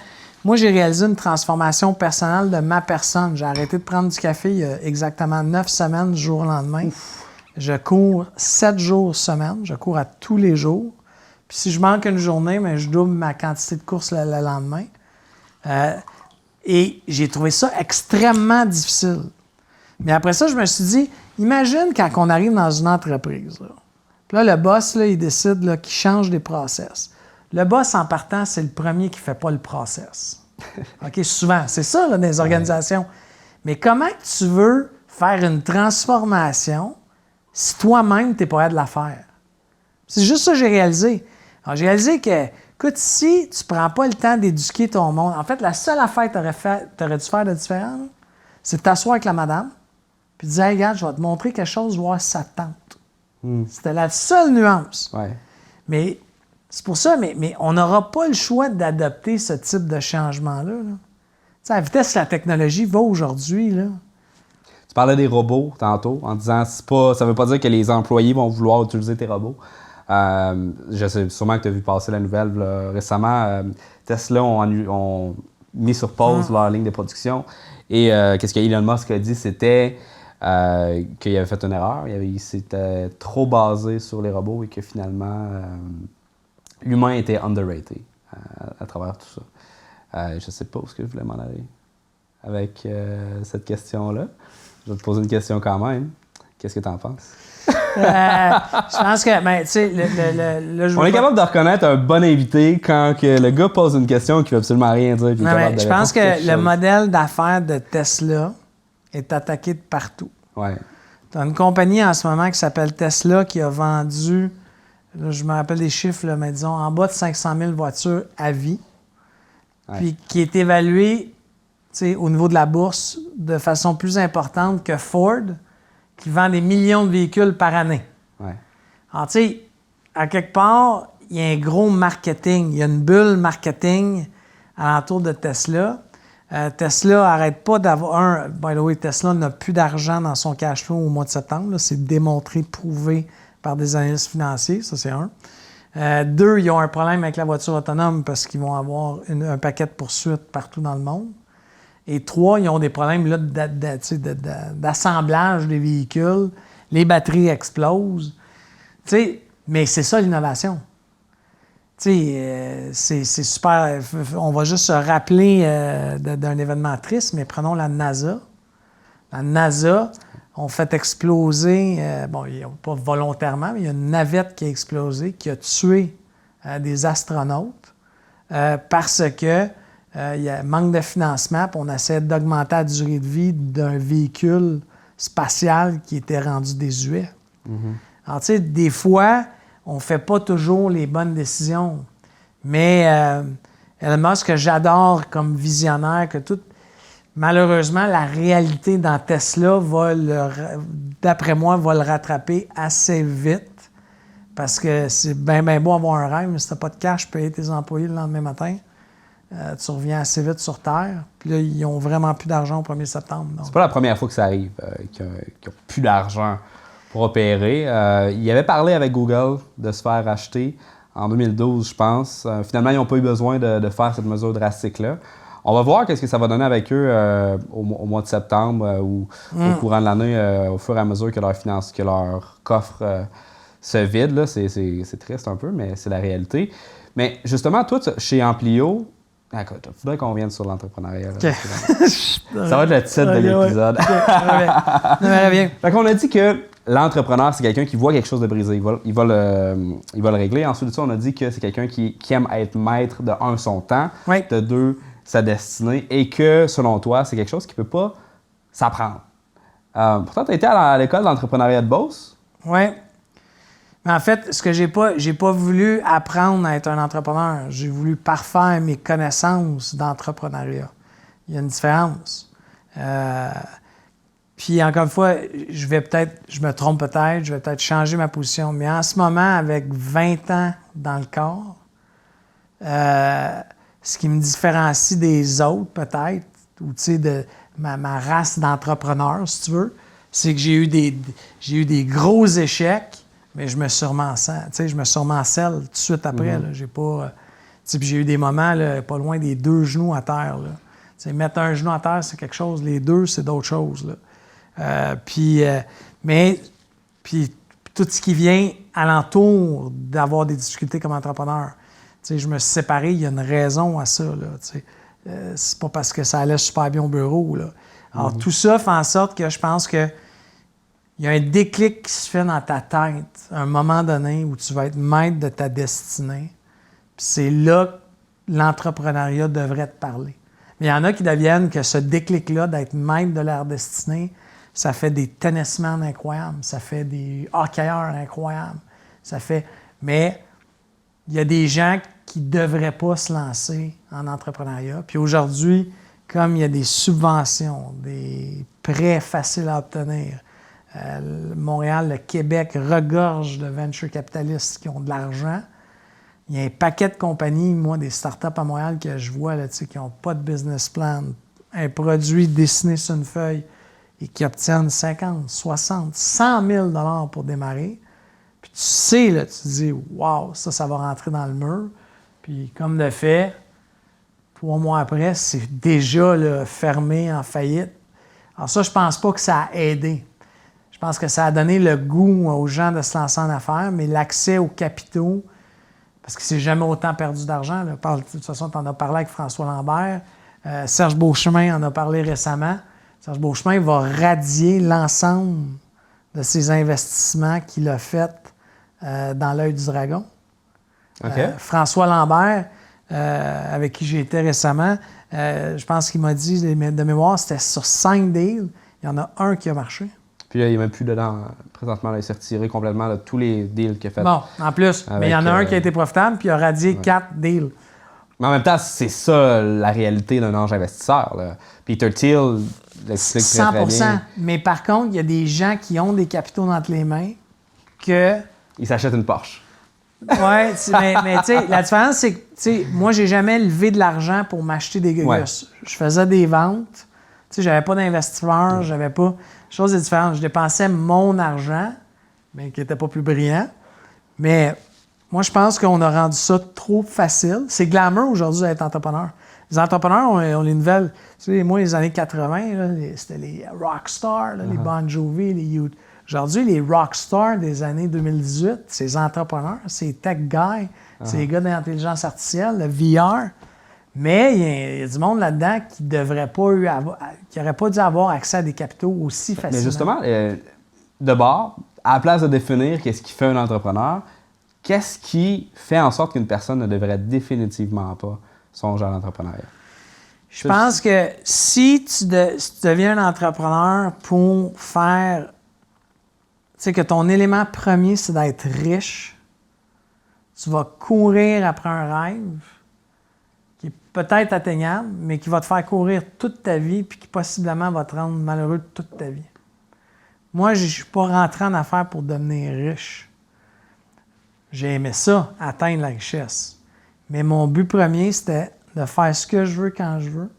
moi, j'ai réalisé une transformation personnelle de ma personne. J'ai arrêté de prendre du café il y a exactement 9 semaines du jour au lendemain. Ouf. Je cours 7 jours semaine. Je cours à tous les jours. Puis si je manque une journée, mais je double ma quantité de courses le lendemain. Et j'ai trouvé ça extrêmement difficile. Mais après ça, je me suis dit, imagine quand on arrive dans une entreprise. Là. Puis là, le boss, là, il décide là, qu'il change des process. Le boss, en partant, c'est le premier qui ne fait pas le process. OK, souvent. C'est ça, là, dans les organisations. Mais comment tu veux faire une transformation si toi-même, tu n'es pas capable de la faire? C'est juste ça que j'ai réalisé. Alors, j'ai réalisé que, écoute, si tu ne prends pas le temps d'éduquer ton monde, en fait, la seule affaire que tu aurais dû faire de différent, c'est de t'asseoir avec la madame puis de dire, hey, regarde, je vais te montrer quelque chose, voir si ça te tente. C'était la seule nuance. Ouais. Mais c'est pour ça, mais on n'aura pas le choix d'adopter ce type de changement-là. Tu sais, à la vitesse que la technologie va aujourd'hui, là. Tu parlais des robots tantôt en disant ça veut pas dire que les employés vont vouloir utiliser tes robots. Je sais sûrement que tu as vu passer la nouvelle là, récemment. Tesla ont mis sur pause leur ligne de production. Et qu'est-ce que Elon Musk a dit, c'était qu'il avait fait une erreur. Il s'était trop basé sur les robots et que finalement, l'humain était underrated à travers tout ça. Je sais pas où est-ce que je voulais m'en aller avec cette question-là. Je vais te poser une question quand même. Qu'est-ce que tu en penses? Je pense que, ben, tu sais, on est capable de reconnaître un bon invité quand que le gars pose une question qui veut absolument rien dire. Puis je pense que le modèle d'affaires de Tesla est attaqué de partout. Ouais. Tu as une compagnie en ce moment qui s'appelle Tesla qui a vendu, là, je me rappelle des chiffres, là, mais disons, en bas de 500 000 voitures à vie, puis qui est évaluée au niveau de la bourse de façon plus importante que Ford, qui vend des millions de véhicules par année. Ouais. Alors, tu sais, à quelque part, il y a un gros marketing. Il y a une bulle marketing alentour de Tesla. Tesla n'arrête pas d'avoir... By the way, Tesla n'a plus d'argent dans son cash flow au mois de septembre. Là. C'est démontré, prouvé par des analystes financiers. Ça, c'est un. 2, ils ont un problème avec la voiture autonome parce qu'ils vont avoir un paquet de poursuites partout dans le monde. Et 3, ils ont des problèmes là, d'assemblage des véhicules. Les batteries explosent. Mais c'est ça l'innovation. C'est super. On va juste se rappeler d'un événement triste, mais prenons la NASA. La NASA ont fait exploser, pas volontairement, mais il y a une navette qui a explosé, qui a tué des astronautes parce que il y a un manque de financement, puis on essaie d'augmenter la durée de vie d'un véhicule spatial qui était rendu désuet. Alors, tu sais, des fois, on ne fait pas toujours les bonnes décisions. Mais Elon Musk, que j'adore comme visionnaire, malheureusement, la réalité dans Tesla d'après moi, va le rattraper assez vite. Parce que c'est bien beau avoir un rêve, mais si tu n'as pas de cash, payer tes employés le lendemain matin. Tu reviens assez vite sur Terre. Puis là, ils n'ont vraiment plus d'argent au 1er septembre. Donc. C'est pas la première fois que ça arrive, qu'ils n'ont plus d'argent pour opérer. Ils avaient parlé avec Google de se faire racheter en 2012, je pense. Finalement, ils n'ont pas eu besoin de faire cette mesure drastique-là. On va voir qu'est-ce que ça va donner avec eux au mois de septembre ou au courant de l'année, au fur et à mesure que leur coffre se vide. Là. C'est triste un peu, mais c'est la réalité. Mais justement, toi, chez Amplio, écoute, il faudrait qu'on vienne sur l'entrepreneuriat. Okay. Ça va être le titre de l'épisode. Fait qu'on a dit que l'entrepreneur, c'est quelqu'un qui voit quelque chose de brisé. Il va le régler. Ensuite de ça, on a dit que c'est quelqu'un qui aime être maître de son temps, de 2, sa destinée, et que, selon toi, c'est quelque chose qui ne peut pas s'apprendre. Pourtant, tu as été à l'école d'entrepreneuriat de Beauce. Oui. Mais en fait, ce que j'ai pas voulu apprendre à être un entrepreneur. J'ai voulu parfaire mes connaissances d'entrepreneuriat. Il y a une différence. Puis encore une fois, je me trompe peut-être, je vais peut-être changer ma position. Mais en ce moment, avec 20 ans dans le corps, ce qui me différencie des autres peut-être, ou tu sais, de ma race d'entrepreneurs, si tu veux, c'est que j'ai eu des gros échecs, mais je me surmancelle tout de suite après. Là, j'ai pas... puis j'ai eu des moments là, pas loin des 2 genoux à terre. Là. Mettre un genou à terre, c'est quelque chose. Les 2, c'est d'autres choses. Là. Puis tout ce qui vient alentour d'avoir des difficultés comme entrepreneur. Je me suis séparé, il y a une raison à ça. Là, c'est pas parce que ça allait super bien au bureau. Là. Alors, tout ça fait en sorte que je pense que il y a un déclic qui se fait dans ta tête à un moment donné où tu vas être maître de ta destinée. Puis c'est là que l'entrepreneuriat devrait te parler. Mais il y en a qui deviennent que ce déclic-là d'être maître de leur destinée, ça fait des tennismen incroyables, ça fait des hockeyeurs incroyables. Mais il y a des gens qui ne devraient pas se lancer en entrepreneuriat. Puis aujourd'hui, comme il y a des subventions, des prêts faciles à obtenir, Montréal, le Québec regorge de venture capitalistes qui ont de l'argent. Il y a un paquet de compagnies, moi, des startups à Montréal que je vois là, qui n'ont pas de business plan, un produit dessiné sur une feuille et qui obtiennent 50, 60, 100 000 $ pour démarrer. Puis tu sais, là, tu te dis, wow, ça va rentrer dans le mur. Puis comme de fait, 3 mois après, c'est déjà là, fermé, en faillite. Alors ça, je pense pas que ça a aidé. Je pense que ça a donné le goût aux gens de se lancer en affaires, mais l'accès aux capitaux, parce que c'est jamais autant perdu d'argent. Là. De toute façon, tu en as parlé avec François Lambert. Serge Beauchemin en a parlé récemment. Serge Beauchemin va radier l'ensemble de ses investissements qu'il a fait dans l'œil du dragon. Okay. François Lambert, avec qui j'ai été récemment, je pense qu'il m'a dit, de mémoire, c'était sur 5 deals, il y en a un qui a marché. Puis là, il n'est même plus dedans. Présentement, là, il s'est retiré complètement de tous les deals qu'il a fait. Bon, en plus, mais il y en a un qui a été profitable, puis il a radié 4 deals. Mais en même temps, c'est ça la réalité d'un ange investisseur. Là. Peter Thiel l'explique très bien. Mais par contre, il y a des gens qui ont des capitaux entre les mains que... Ils s'achètent une Porsche. Oui, mais tu sais, la différence, c'est que moi, j'ai jamais levé de l'argent pour m'acheter des gugus. Ouais. Je faisais des ventes. Tu sais, j'avais pas d'investisseur, j'avais pas... Chose différente. Je dépensais mon argent, mais qui n'était pas plus brillant. Mais moi, je pense qu'on a rendu ça trop facile. C'est glamour aujourd'hui d'être entrepreneur. Les entrepreneurs ont les nouvelles... Tu sais, moi, les années 80, là, c'était les rockstars, les Bon Jovi, les Youth. Aujourd'hui, les rockstars des années 2018, c'est les entrepreneurs, c'est les tech guys, c'est les gars d'intelligence artificielle, le VR. Mais il y a du monde là-dedans qui n'aurait pas dû avoir accès à des capitaux aussi facilement. Mais justement, de bord, à la place de définir qu'est-ce qui fait un entrepreneur, qu'est-ce qui fait en sorte qu'une personne ne devrait définitivement pas songer à l'entrepreneuriat? Je pense que si tu deviens un entrepreneur pour faire... Tu sais, que ton élément premier, c'est d'être riche, tu vas courir après un rêve qui est peut-être atteignable, mais qui va te faire courir toute ta vie puis qui possiblement va te rendre malheureux toute ta vie. Moi, je ne suis pas rentré en affaires pour devenir riche. J'ai aimé ça, atteindre la richesse. Mais mon but premier, c'était de faire ce que je veux quand je veux,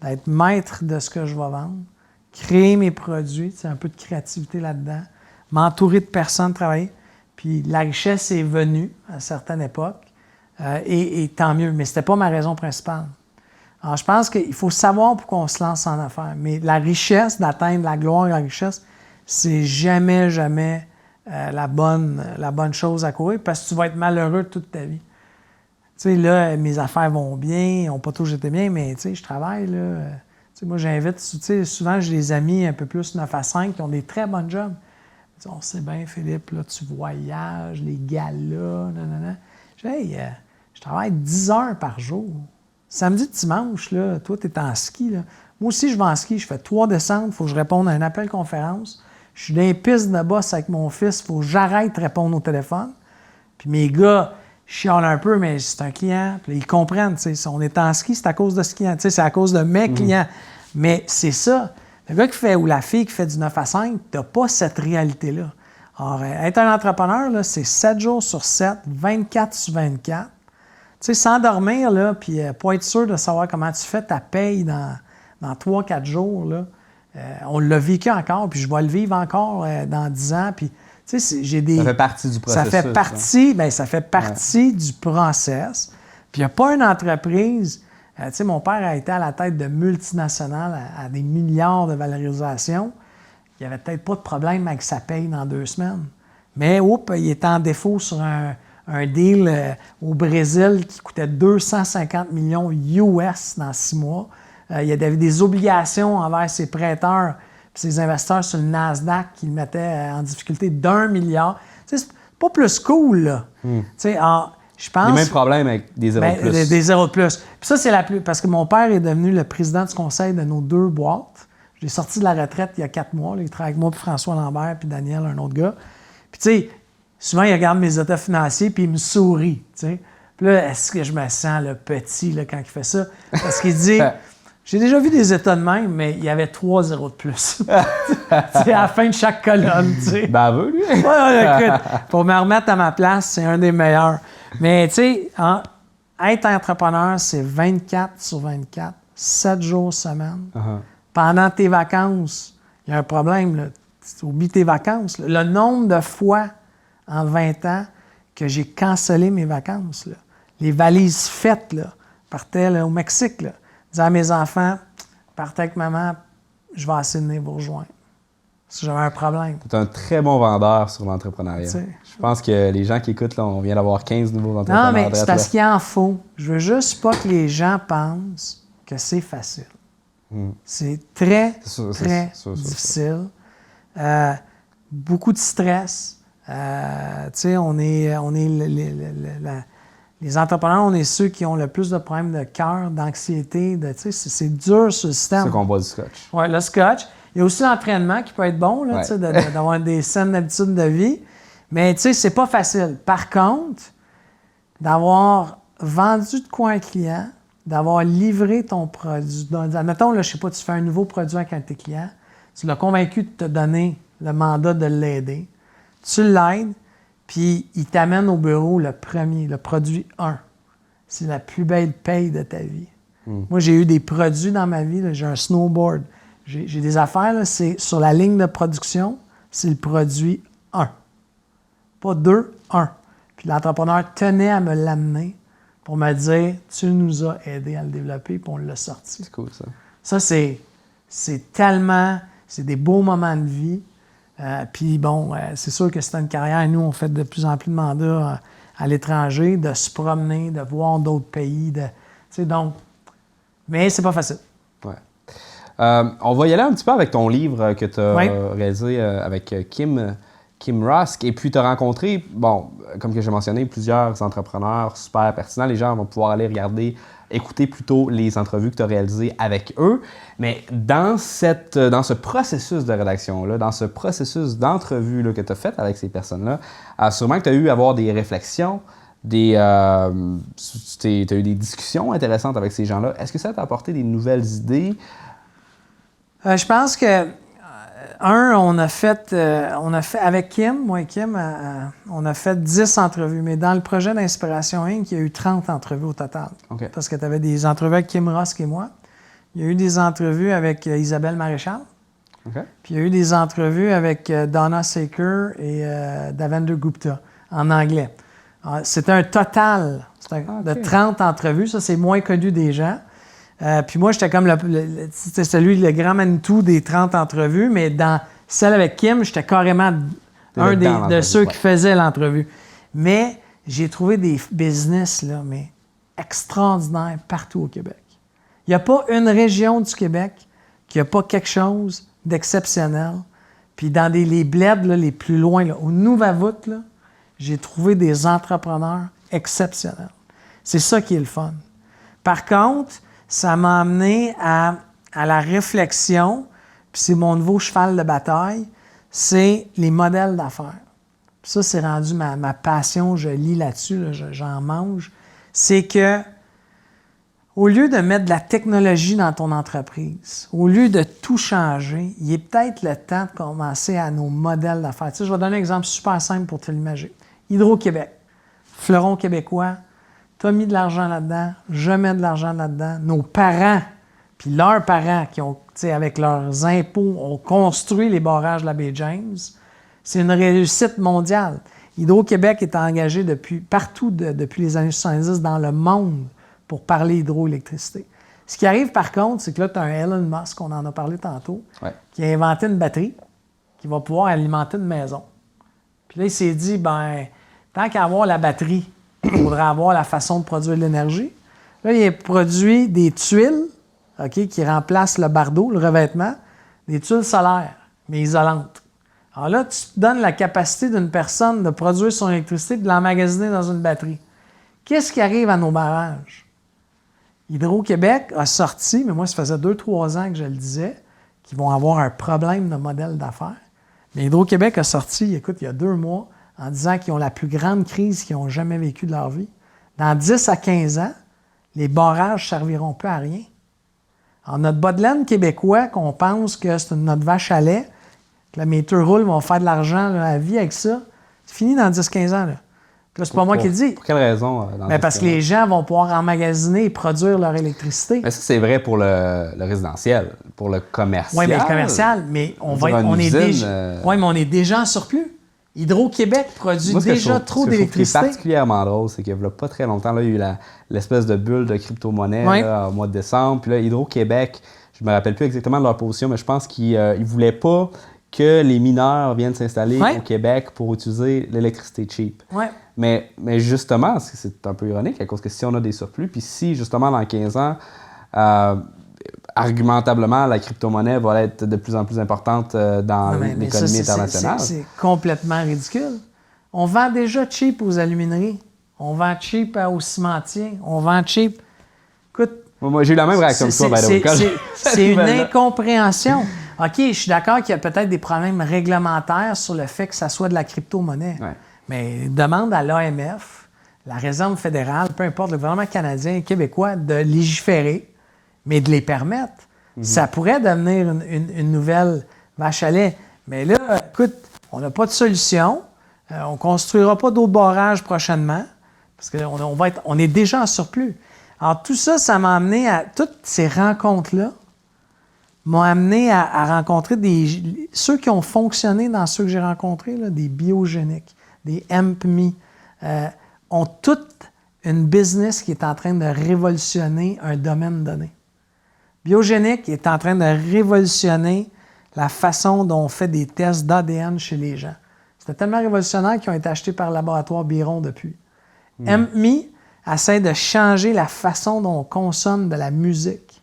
d'être maître de ce que je vais vendre, créer mes produits, c'est un peu de créativité là-dedans, m'entourer de personnes, travailler. Puis la richesse est venue à certaines époques, et tant mieux, mais ce n'était pas ma raison principale. Alors, je pense qu'il faut savoir pourquoi on se lance en affaires, mais la richesse, d'atteindre la gloire et la richesse, c'est jamais la bonne chose à courir, parce que tu vas être malheureux toute ta vie. Tu sais, là, mes affaires vont bien, n'ont pas toujours été bien, mais tu sais, je travaille, là. Tu sais, moi, j'invite, tu sais, souvent, j'ai des amis un peu plus 9 à 5 qui ont des très bons jobs. On sait bien, Philippe, là, tu voyages, les galas, nanana. Je dis, hey, je travaille 10 heures par jour. Samedi, dimanche, là, toi, tu es en ski. Là. Moi aussi, je vais en ski. Je fais 3 descentes. Il faut que je réponde à un appel conférence. Je suis dans les pistes de boss avec mon fils, il faut que j'arrête de répondre au téléphone. Puis mes gars chialent un peu, mais c'est un client. Puis là, ils comprennent, tu sais, si on est en ski, c'est à cause de ce client. Tu sais, c'est à cause de mes clients. Mais c'est ça. Le gars qui fait, ou la fille qui fait du 9 à 5, t'as pas cette réalité-là. Alors, être un entrepreneur, là, c'est 7 jours sur 7, 24 sur 24. Tu sais, sans dormir, là, puis pas être sûr de savoir comment tu fais ta paye dans 3-4 jours, là. On l'a vécu encore, puis je vais le vivre encore dans 10 ans. Puis, tu sais, j'ai des... Ça fait partie du processus. Ça fait partie du process. Puis il n'y a pas une entreprise... tu sais, mon père a été à la tête de multinationales à des milliards de valorisation. Il n'y avait peut-être pas de problème avec sa paye dans 2 semaines. Mais, il était en défaut sur un deal au Brésil qui coûtait 250 millions US dans 6 mois. Il y avait des obligations envers ses prêteurs et ses investisseurs sur le Nasdaq qui le mettaient en difficulté d'1 milliard. Tu sais, c'est pas plus cool, là. Tu sais, je pense... Les mêmes problèmes avec des zéros de plus. Des zéros de plus. Puis ça, c'est parce que mon père est devenu le président du conseil de nos 2 boîtes. Je l'ai sorti de la retraite il y a 4 mois. Là, il travaille avec moi, puis François Lambert, puis Daniel, un autre gars. Puis tu sais, souvent, il regarde mes états financiers, puis il me sourit, tu sais. Puis là, est-ce que je me sens le petit là, quand il fait ça? Parce qu'il dit... J'ai déjà vu des états de même, mais il y avait 3 zéros de plus. À la fin de chaque colonne, tu sais. Baveux, lui. Écoute, pour me remettre à ma place, c'est un des meilleurs. Mais tu sais, être entrepreneur, c'est 24 sur 24, 7 jours semaine. Pendant tes vacances, il y a un problème, là. Oublie tes vacances. Là. Le nombre de fois en 20 ans que j'ai cancellé mes vacances, là. Les valises faites, là, partaient là, au Mexique, là. Je disais à mes enfants, partez avec maman, je vais essayer de venir vous rejoindre. Si j'avais un problème. Tu es un très bon vendeur sur l'entrepreneuriat. Je pense que les gens qui écoutent, là, on vient d'avoir 15 nouveaux entrepreneurs. Non, mais c'est parce qu'il en faut. Je veux juste pas que les gens pensent que c'est facile. C'est très difficile. Beaucoup de stress. Tu sais, on est les entrepreneurs, on est ceux qui ont le plus de problèmes de cœur, d'anxiété. C'est dur sur le système. C'est qu'on boit du scotch. Oui, le scotch. Il y a aussi l'entraînement qui peut être bon, là, d'avoir des saines habitudes de vie. Mais tu sais, c'est pas facile. Par contre, d'avoir vendu de quoi à un client, d'avoir livré ton produit. Admettons, là, je sais pas, tu fais un nouveau produit avec un de tes clients, tu l'as convaincu de te donner le mandat de l'aider, tu l'aides, puis il t'amène au bureau le premier, le produit 1. C'est la plus belle paye de ta vie. Moi, j'ai eu des produits dans ma vie, là, j'ai un snowboard. J'ai des affaires, là, c'est sur la ligne de production, c'est le produit 1. Pas 2, 1. Puis l'entrepreneur tenait à me l'amener pour me dire « Tu nous as aidé à le développer, puis on l'a sorti. » C'est cool, ça. Ça, c'est tellement... C'est des beaux moments de vie. Puis bon, c'est sûr que c'est une carrière. Nous, on fait de plus en plus de mandats à l'étranger, de se promener, de voir d'autres pays. Donc, mais c'est pas facile. Ouais. On va y aller un petit peu avec ton livre que tu as réalisé avec Kim Rusk. Et puis, tu as rencontré, bon, comme que j'ai mentionné, plusieurs entrepreneurs super pertinents. Les gens vont pouvoir aller regarder, écouter plutôt les entrevues que tu as réalisées avec eux. Mais dans ce processus de rédaction-là, dans ce processus d'entrevue là, que tu as fait avec ces personnes-là, sûrement que tu as eu à avoir des réflexions, tu as eu des discussions intéressantes avec ces gens-là. Est-ce que ça t'a apporté des nouvelles idées? Je pense que, on a fait avec Kim, moi et Kim, on a fait 10 entrevues. Mais dans le projet d'Inspiration Inc., il y a eu 30 entrevues au total. Okay. Parce que tu avais des entrevues avec Kim Rusk et moi. Il y a eu des entrevues avec Isabelle Maréchal. Okay. Puis il y a eu des entrevues avec Donna Saker et Davender Gupta en anglais. C'était un total de 30 entrevues. Ça, c'est moins connu des gens. Puis moi, j'étais comme c'était celui, le grand Manitou des 30 entrevues, mais dans celle avec Kim, j'étais carrément un de ceux qui faisaient l'entrevue. Mais j'ai trouvé des business là, mais extraordinaires partout au Québec. Il n'y a pas une région du Québec qui n'a pas quelque chose d'exceptionnel. Puis dans les bleds là, les plus loin, là, au Nunavut, là, j'ai trouvé des entrepreneurs exceptionnels. C'est ça qui est le fun. Par contre, ça m'a amené à la réflexion, puis c'est mon nouveau cheval de bataille, c'est les modèles d'affaires. Puis ça, c'est rendu ma passion, je lis là-dessus, là, j'en mange. C'est que au lieu de mettre de la technologie dans ton entreprise, au lieu de tout changer, il est peut-être le temps de commencer à nos modèles d'affaires. Tu sais, je vais donner un exemple super simple pour te l'imager. Hydro-Québec, fleuron québécois, tu as mis de l'argent là-dedans, je mets de l'argent là-dedans. Nos parents, puis leurs parents qui ont, tu sais, avec leurs impôts, ont construit les barrages de la baie James. C'est une réussite mondiale. Hydro-Québec est engagé partout depuis les années 70 dans le monde pour parler hydroélectricité. Ce qui arrive, par contre, c'est que là, tu as un Elon Musk, on en a parlé tantôt, qui a inventé une batterie qui va pouvoir alimenter une maison. Puis là, il s'est dit, tant qu'à avoir la batterie, il faudrait avoir la façon de produire de l'énergie. Là, il a produit des tuiles, qui remplacent le bardeau, le revêtement, des tuiles solaires, mais isolantes. Alors là, tu donnes la capacité d'une personne de produire son électricité et de l'emmagasiner dans une batterie. Qu'est-ce qui arrive à nos barrages? Hydro-Québec a sorti, mais moi, ça faisait 2-3 ans que je le disais, qu'ils vont avoir un problème de modèle d'affaires. Mais Hydro-Québec a sorti, écoute, il y a 2 mois, en disant qu'ils ont la plus grande crise qu'ils ont jamais vécue de leur vie. Dans 10 à 15 ans, les barrages ne serviront plus à rien. Alors, notre bas de laine québécois, qu'on pense que c'est notre vache à lait, que la météo roule, vont faire de l'argent là, à vie avec ça, c'est fini dans 10-15 ans. Là. Là, c'est pas moi qui le dis. Pour quelle raison? Parce que les gens vont pouvoir emmagasiner et produire leur électricité. Mais ça, c'est vrai pour le résidentiel. Pour le commercial. Oui, mais le commercial, mais on est déjà en surplus. Hydro-Québec produit déjà trop d'électricité. Ce qui est particulièrement drôle, c'est qu'il n'y a pas très longtemps, là, il y a eu l'espèce de bulle de crypto-monnaie au mois de décembre. Puis là, Hydro-Québec, je ne me rappelle plus exactement de leur position, mais je pense qu'ils ne voulaient pas que les mineurs viennent s'installer au Québec pour utiliser l'électricité cheap. Ouais. Mais justement, c'est un peu ironique, à cause que si on a des surplus, puis si justement dans 15 ans, argumentablement, la crypto-monnaie va être de plus en plus importante dans l'économie internationale. C'est complètement ridicule. On vend déjà cheap aux alumineries. On vend cheap aux cimentiers. On vend cheap. Écoute, moi, j'ai eu la même réaction que toi, by the way. C'est une incompréhension. OK, je suis d'accord qu'il y a peut-être des problèmes réglementaires sur le fait que ça soit de la crypto-monnaie. Ouais. Mais demande à l'AMF, la Réserve fédérale, peu importe, le gouvernement canadien, québécois, de légiférer, mais de les permettre. Ça pourrait devenir une nouvelle vache à lait. Mais là, écoute, on n'a pas de solution. On ne construira pas d'autres barrages prochainement parce qu'on est déjà en surplus. Alors, tout ça, ça m'a amené à... Toutes ces rencontres-là m'ont amené à rencontrer ceux qui ont fonctionné dans ceux que j'ai rencontrés, là, des biogéniques, des HempMe, ont toute une business qui est en train de révolutionner un domaine donné. Biogénique est en train de révolutionner la façon dont on fait des tests d'ADN chez les gens. C'était tellement révolutionnaire qu'ils ont été achetés par le laboratoire Biron depuis. HempMe essaie de changer la façon dont on consomme de la musique.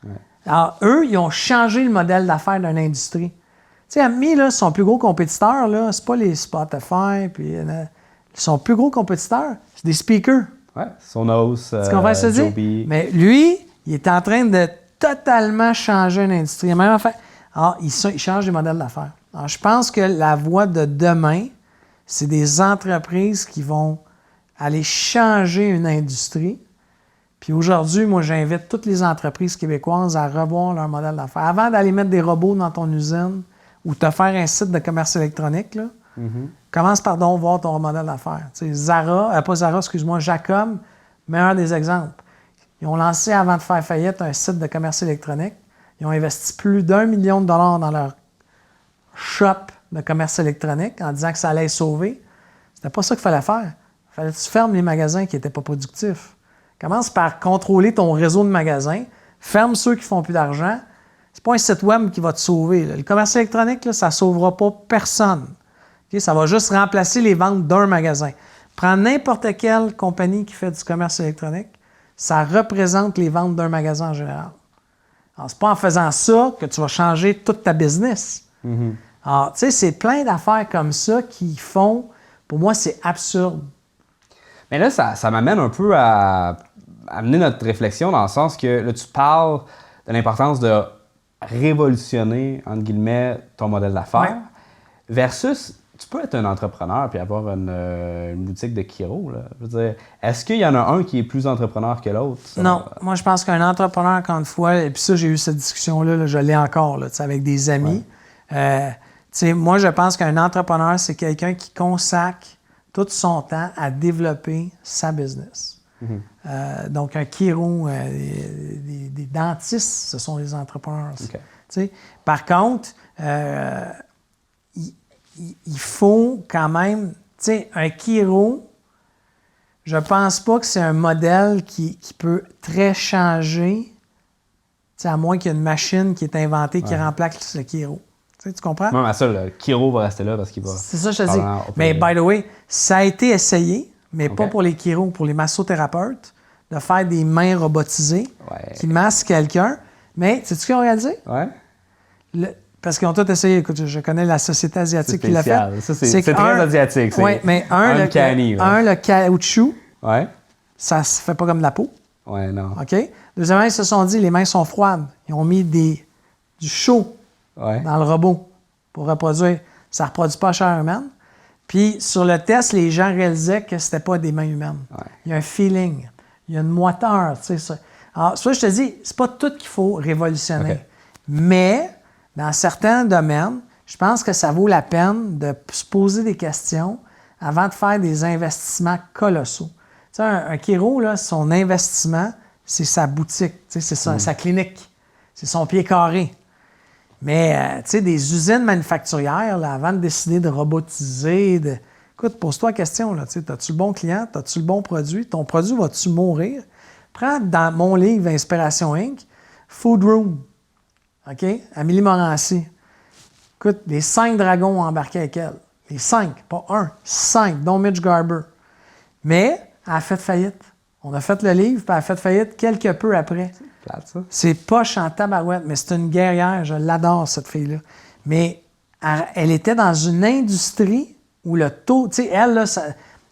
Ouais. Alors, eux, ils ont changé le modèle d'affaires d'une industrie. Tu sais, HempMe, là, son plus gros compétiteur, là, c'est pas les Spotify, puis son plus gros compétiteur, c'est des speakers. Ouais, Sonos, Joby. Mais lui, il est en train de totalement changer une industrie. Alors, il change les modèles d'affaires. Alors, je pense que la voie de demain, c'est des entreprises qui vont aller changer une industrie. Puis aujourd'hui, moi, j'invite toutes les entreprises québécoises à revoir leur modèle d'affaires. Avant d'aller mettre des robots dans ton usine ou te faire un site de commerce électronique, là, commence par donc voir ton modèle d'affaires. Tu sais, Jacob, meilleur des exemples. Ils ont lancé, avant de faire faillite, un site de commerce électronique. Ils ont investi plus d'1 million de dollars dans leur shop de commerce électronique en disant que ça allait les sauver. C'était pas ça qu'il fallait faire. Il fallait que tu fermes les magasins qui n'étaient pas productifs. Commence par contrôler ton réseau de magasins. Ferme ceux qui font plus d'argent. C'est pas un site web qui va te sauver. Là. Le commerce électronique, là, ça ne sauvera pas personne. Okay? Ça va juste remplacer les ventes d'un magasin. Prends n'importe quelle compagnie qui fait du commerce électronique, ça représente les ventes d'un magasin en général. Alors, c'est pas en faisant ça que tu vas changer toute ta business. Alors, tu sais, c'est plein d'affaires comme ça qui font... Pour moi, c'est absurde. Mais là, ça m'amène un peu à amener notre réflexion dans le sens que là, tu parles de l'importance de révolutionner, entre guillemets, ton modèle d'affaires, Ouais. versus, tu peux être un entrepreneur puis avoir une boutique de chiro, là. Je veux dire, est-ce qu'il y en a un qui est plus entrepreneur que l'autre? Ça? Non, moi je pense qu'un entrepreneur, encore une fois, et puis ça, j'ai eu cette discussion-là, là, je l'ai encore là, avec des amis. Moi, je pense qu'un entrepreneur, c'est quelqu'un qui consacre tout son temps à développer sa business. Donc, un chiro, des dentistes, ce sont les entrepreneurs. Okay. Par contre, il faut quand même, un chiro, je pense pas que c'est un modèle qui peut très changer, à moins qu'il y ait une machine qui est inventée qui remplace le chiro. Tu comprends? Même à ça, le chiro va rester là parce qu'il va... C'est ça, je te dis. Mais, by the way, ça a été essayé, mais pas pour les chiros, pour les massothérapeutes, de faire des mains robotisées qui massent quelqu'un. Mais, sais-tu ce qu'ils ont réalisé? Ouais. Parce qu'ils ont tout essayé. Écoute, je connais la société asiatique qui l'a fait. Ça, c'est très asiatique. Oui, mais le caoutchouc, ça se fait pas comme de la peau. Ouais, non. OK? Deuxièmement, ils se sont dit, les mains sont froides. Ils ont mis du chaud dans le robot pour reproduire. Ça ne reproduit pas la chair humaine. Puis, sur le test, les gens réalisaient que c'était pas des mains humaines. Ouais. Il y a un feeling. Il y a une moiteur. Alors, ça, je te dis, c'est pas tout qu'il faut révolutionner. Okay. Mais, dans certains domaines, je pense que ça vaut la peine de se poser des questions avant de faire des investissements colossaux. Tu sais, un chiro, là, son investissement, c'est sa boutique, c'est sa clinique, c'est son pied carré. Mais, tu sais, des usines manufacturières, là, avant de décider de robotiser, écoute, pose-toi la question, là, as-tu le bon client, as-tu le bon produit, ton produit va-tu mourir? Prends dans mon livre Inspiration Inc., Food Room, OK? Amélie Morancy. Écoute, les 5 dragons ont embarqué avec elle. Les 5, pas 1, 5, dont Mitch Garber. Mais elle a fait faillite. On a fait le livre, puis elle a fait faillite quelque peu après. Plate, ça. C'est poche en tabarouette, mais c'est une guerrière. Je l'adore, cette fille-là. Mais elle était dans une industrie où le taux... Tu sais, elle, là,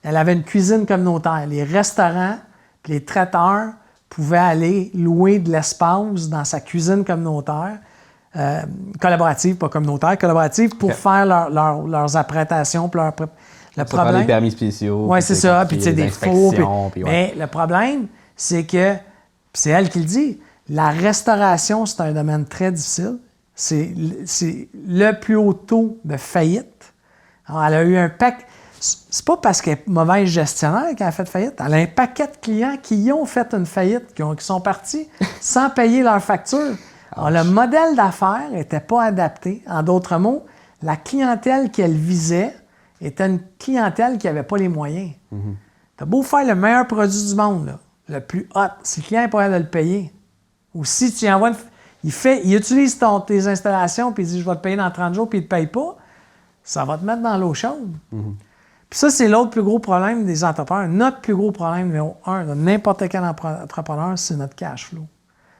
elle avait une cuisine communautaire. Les restaurants puis les traiteurs pouvaient aller louer de l'espace dans sa cuisine communautaire. Collaborative, pas communautaire, collaborative, pour faire leurs apprêtations. Le problème, des permis spéciaux. Oui, c'est ça. Puis, tu sais, des faux. Puis, mais le problème, c'est que, c'est elle qui le dit, la restauration, c'est un domaine très difficile. C'est le plus haut taux de faillite. Alors, elle a eu un paquet. C'est pas parce qu'elle est mauvaise gestionnaire qu'elle a fait faillite. Elle a un paquet de clients qui ont fait une faillite, qui sont partis sans payer leurs factures. Alors, le modèle d'affaires n'était pas adapté. En d'autres mots, la clientèle qu'elle visait était une clientèle qui n'avait pas les moyens. Tu as beau faire le meilleur produit du monde, là, le plus hot, si le client n'est pas capable de le payer, ou si tu envoies il utilise tes installations puis il dit « je vais te payer dans 30 jours » puis il ne te paye pas, ça va te mettre dans l'eau chaude. Puis ça, c'est l'autre plus gros problème des entrepreneurs. Notre plus gros problème, numéro 1, de n'importe quel entrepreneur, c'est notre cash flow.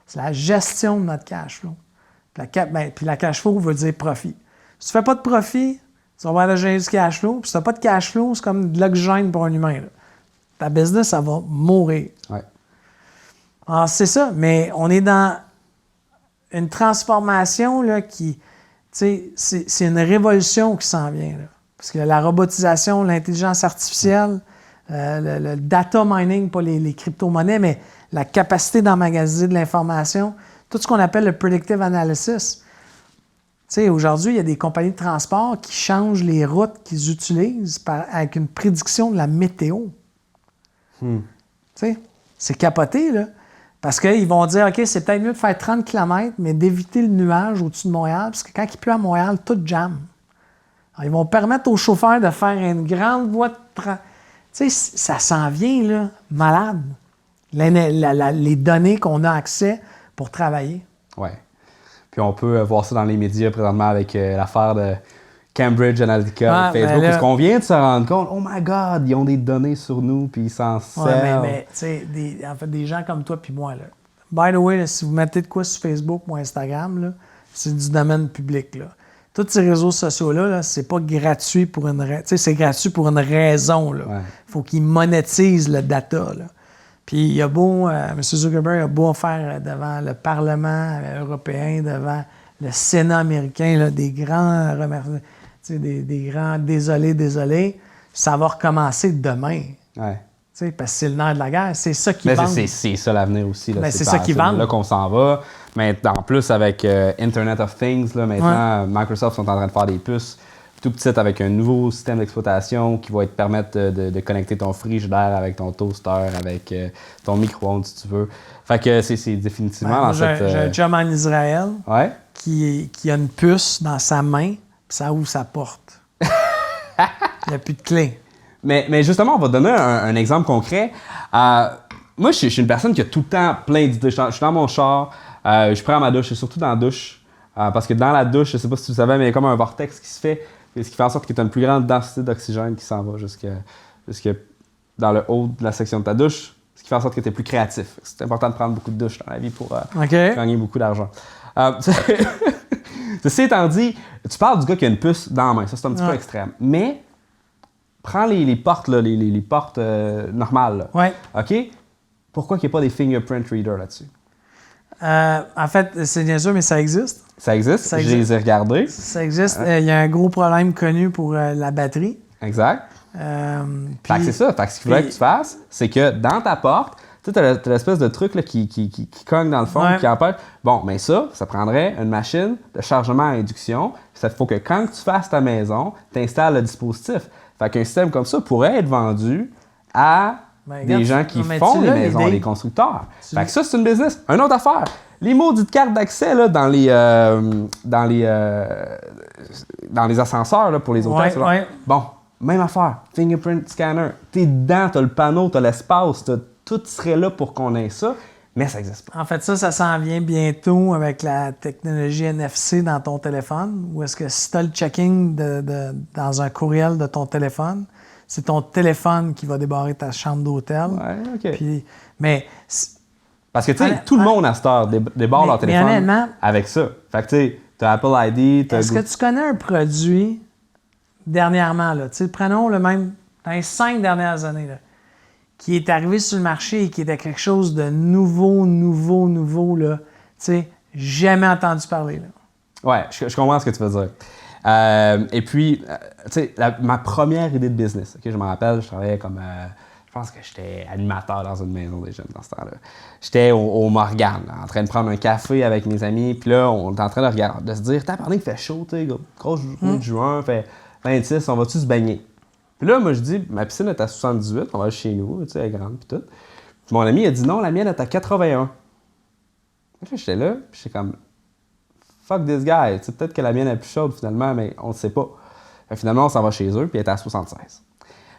C'est la gestion de notre cash flow. Puis la cash flow veut dire profit. Si tu ne fais pas de profit, tu vas avoir de gérer du cash flow. Puis si tu n'as pas de cash flow, c'est comme de l'oxygène pour un humain. Là. Ta business, ça va mourir. Ouais. Alors, c'est ça. Mais on est dans une transformation là, qui... Tu sais, c'est une révolution qui s'en vient. Là. Parce que la robotisation, l'intelligence artificielle, le data mining, pas les crypto-monnaies, mais la capacité d'emmagasiner de l'information, tout ce qu'on appelle le predictive analysis. Tu sais, aujourd'hui, il y a des compagnies de transport qui changent les routes qu'ils utilisent avec une prédiction de la météo. Tu sais, c'est capoté, là. Parce qu'ils vont dire, OK, c'est peut-être mieux de faire 30 km, mais d'éviter le nuage au-dessus de Montréal, parce que quand il pleut à Montréal, tout jamme. Alors, ils vont permettre aux chauffeurs de faire une grande voie de... Tu sais, ça s'en vient, là, malade. Les données qu'on a accès pour travailler. Oui. Puis on peut voir ça dans les médias présentement avec l'affaire de Cambridge Analytica, Facebook, parce qu'on vient de se rendre compte, oh my God, ils ont des données sur nous, puis ils s'en servent. Mais tu sais, en fait, des gens comme toi puis moi, là. By the way, là, si vous mettez de quoi sur Facebook ou Instagram, là, c'est du domaine public, là. Tous ces réseaux sociaux-là, là, c'est pas gratuit pour une raison. Tu sais, c'est gratuit pour une raison, là. Ouais. Faut qu'ils monétisent le data, là. Puis il y a beau, M. Zuckerberg a beau faire devant le Parlement européen, devant le Sénat américain, là, des grands des grands désolés, ça va recommencer demain. Ouais. Parce que c'est le nerf de la guerre. C'est ça qui Mais vend. c'est ça l'avenir aussi. Là. C'est ça qui vend. C'est là qu'on s'en va. Mais en plus, avec Internet of Things, là, maintenant, Microsoft sont en train de faire des puces tout petites avec un nouveau système d'exploitation qui va te permettre de connecter ton frigidaire avec ton toaster, avec ton micro-ondes, si tu veux. Fait que c'est définitivement dans cette... J'ai un chum en Israël ouais? qui a une puce dans sa main, puis ça ouvre sa porte. Il n'y a plus de clé. Mais justement, on va donner un exemple concret. Moi, je suis une personne qui a tout le temps plein d'idées. Je suis dans mon char, je prends ma douche, et surtout dans la douche. Parce que dans la douche, je sais pas si tu le savais, mais il y a comme un vortex qui se fait, ce qui fait en sorte que tu as une plus grande densité d'oxygène qui s'en va jusque dans le haut de la section de ta douche, ce qui fait en sorte que tu es plus créatif. C'est important de prendre beaucoup de douches dans la vie pour gagner beaucoup d'argent. Ceci étant dit, tu parles du gars qui a une puce dans la main. Ça, c'est un petit peu extrême. Mais prends les portes, là, les portes normales. Là. Ouais. OK? Pourquoi il n'y a pas des fingerprint readers là-dessus? En fait, c'est bien sûr, mais ça existe. Ça existe. Je les ai regardés. Ça existe. Il y a un gros problème connu pour la batterie. Exact. Fait que c'est ça. Fait que ce qu'il faudrait que tu fasses, c'est que dans ta porte, tu as l'espèce de truc là, qui cogne dans le fond, qui empêche. Bon, mais ça prendrait une machine de chargement à induction. Il faut que quand tu fasses ta maison, tu installes le dispositif. Fait qu'un système comme ça pourrait être vendu à des gens qui font les maisons, les constructeurs. Fait que ça, c'est une business. Une autre affaire. Les maudites cartes d'accès là, dans les ascenseurs là, pour les hôtels. Bon, même affaire. Fingerprint scanner. T'es dedans, t'as le panneau, t'as l'espace, tout serait là pour qu'on ait ça, mais ça n'existe pas. En fait, ça s'en vient bientôt avec la technologie NFC dans ton téléphone, ou est-ce que si tu as le checking dans un courriel de ton téléphone, c'est ton téléphone qui va débarrer ta chambre d'hôtel. Ouais, OK. Puis, parce que, tu sais, tout le monde à cette heure débarre leur téléphone avec ça. Fait que, tu sais, t'as Apple ID, Est-ce que tu connais un produit, dernièrement, là, tu sais, prenons le même, dans les 5 dernières années, là, qui est arrivé sur le marché et qui était quelque chose de nouveau, là, tu sais, jamais entendu parler, là. Ouais, je comprends ce que tu veux dire. Et puis, tu sais, ma première idée de business, OK, je me rappelle, je travaillais comme... je pense que j'étais animateur dans une maison des jeunes dans ce temps-là. J'étais au Morgane, là, en train de prendre un café avec mes amis, puis là, on était en train de se dire, t'as parlé, il fait chaud, tu sais, grosse journée de juin, fait 26, on va-tu se baigner? Puis là, moi, je dis, ma piscine est à 78, on va chez nous, tu sais, elle est grande, puis tout. Puis mon ami, il a dit, non, la mienne est à 81. Puis j'étais là, puis j'étais comme, fuck this guy, tu sais, peut-être que la mienne est plus chaude finalement, mais on ne sait pas. Fait que finalement, on s'en va chez eux, puis elle est à 76.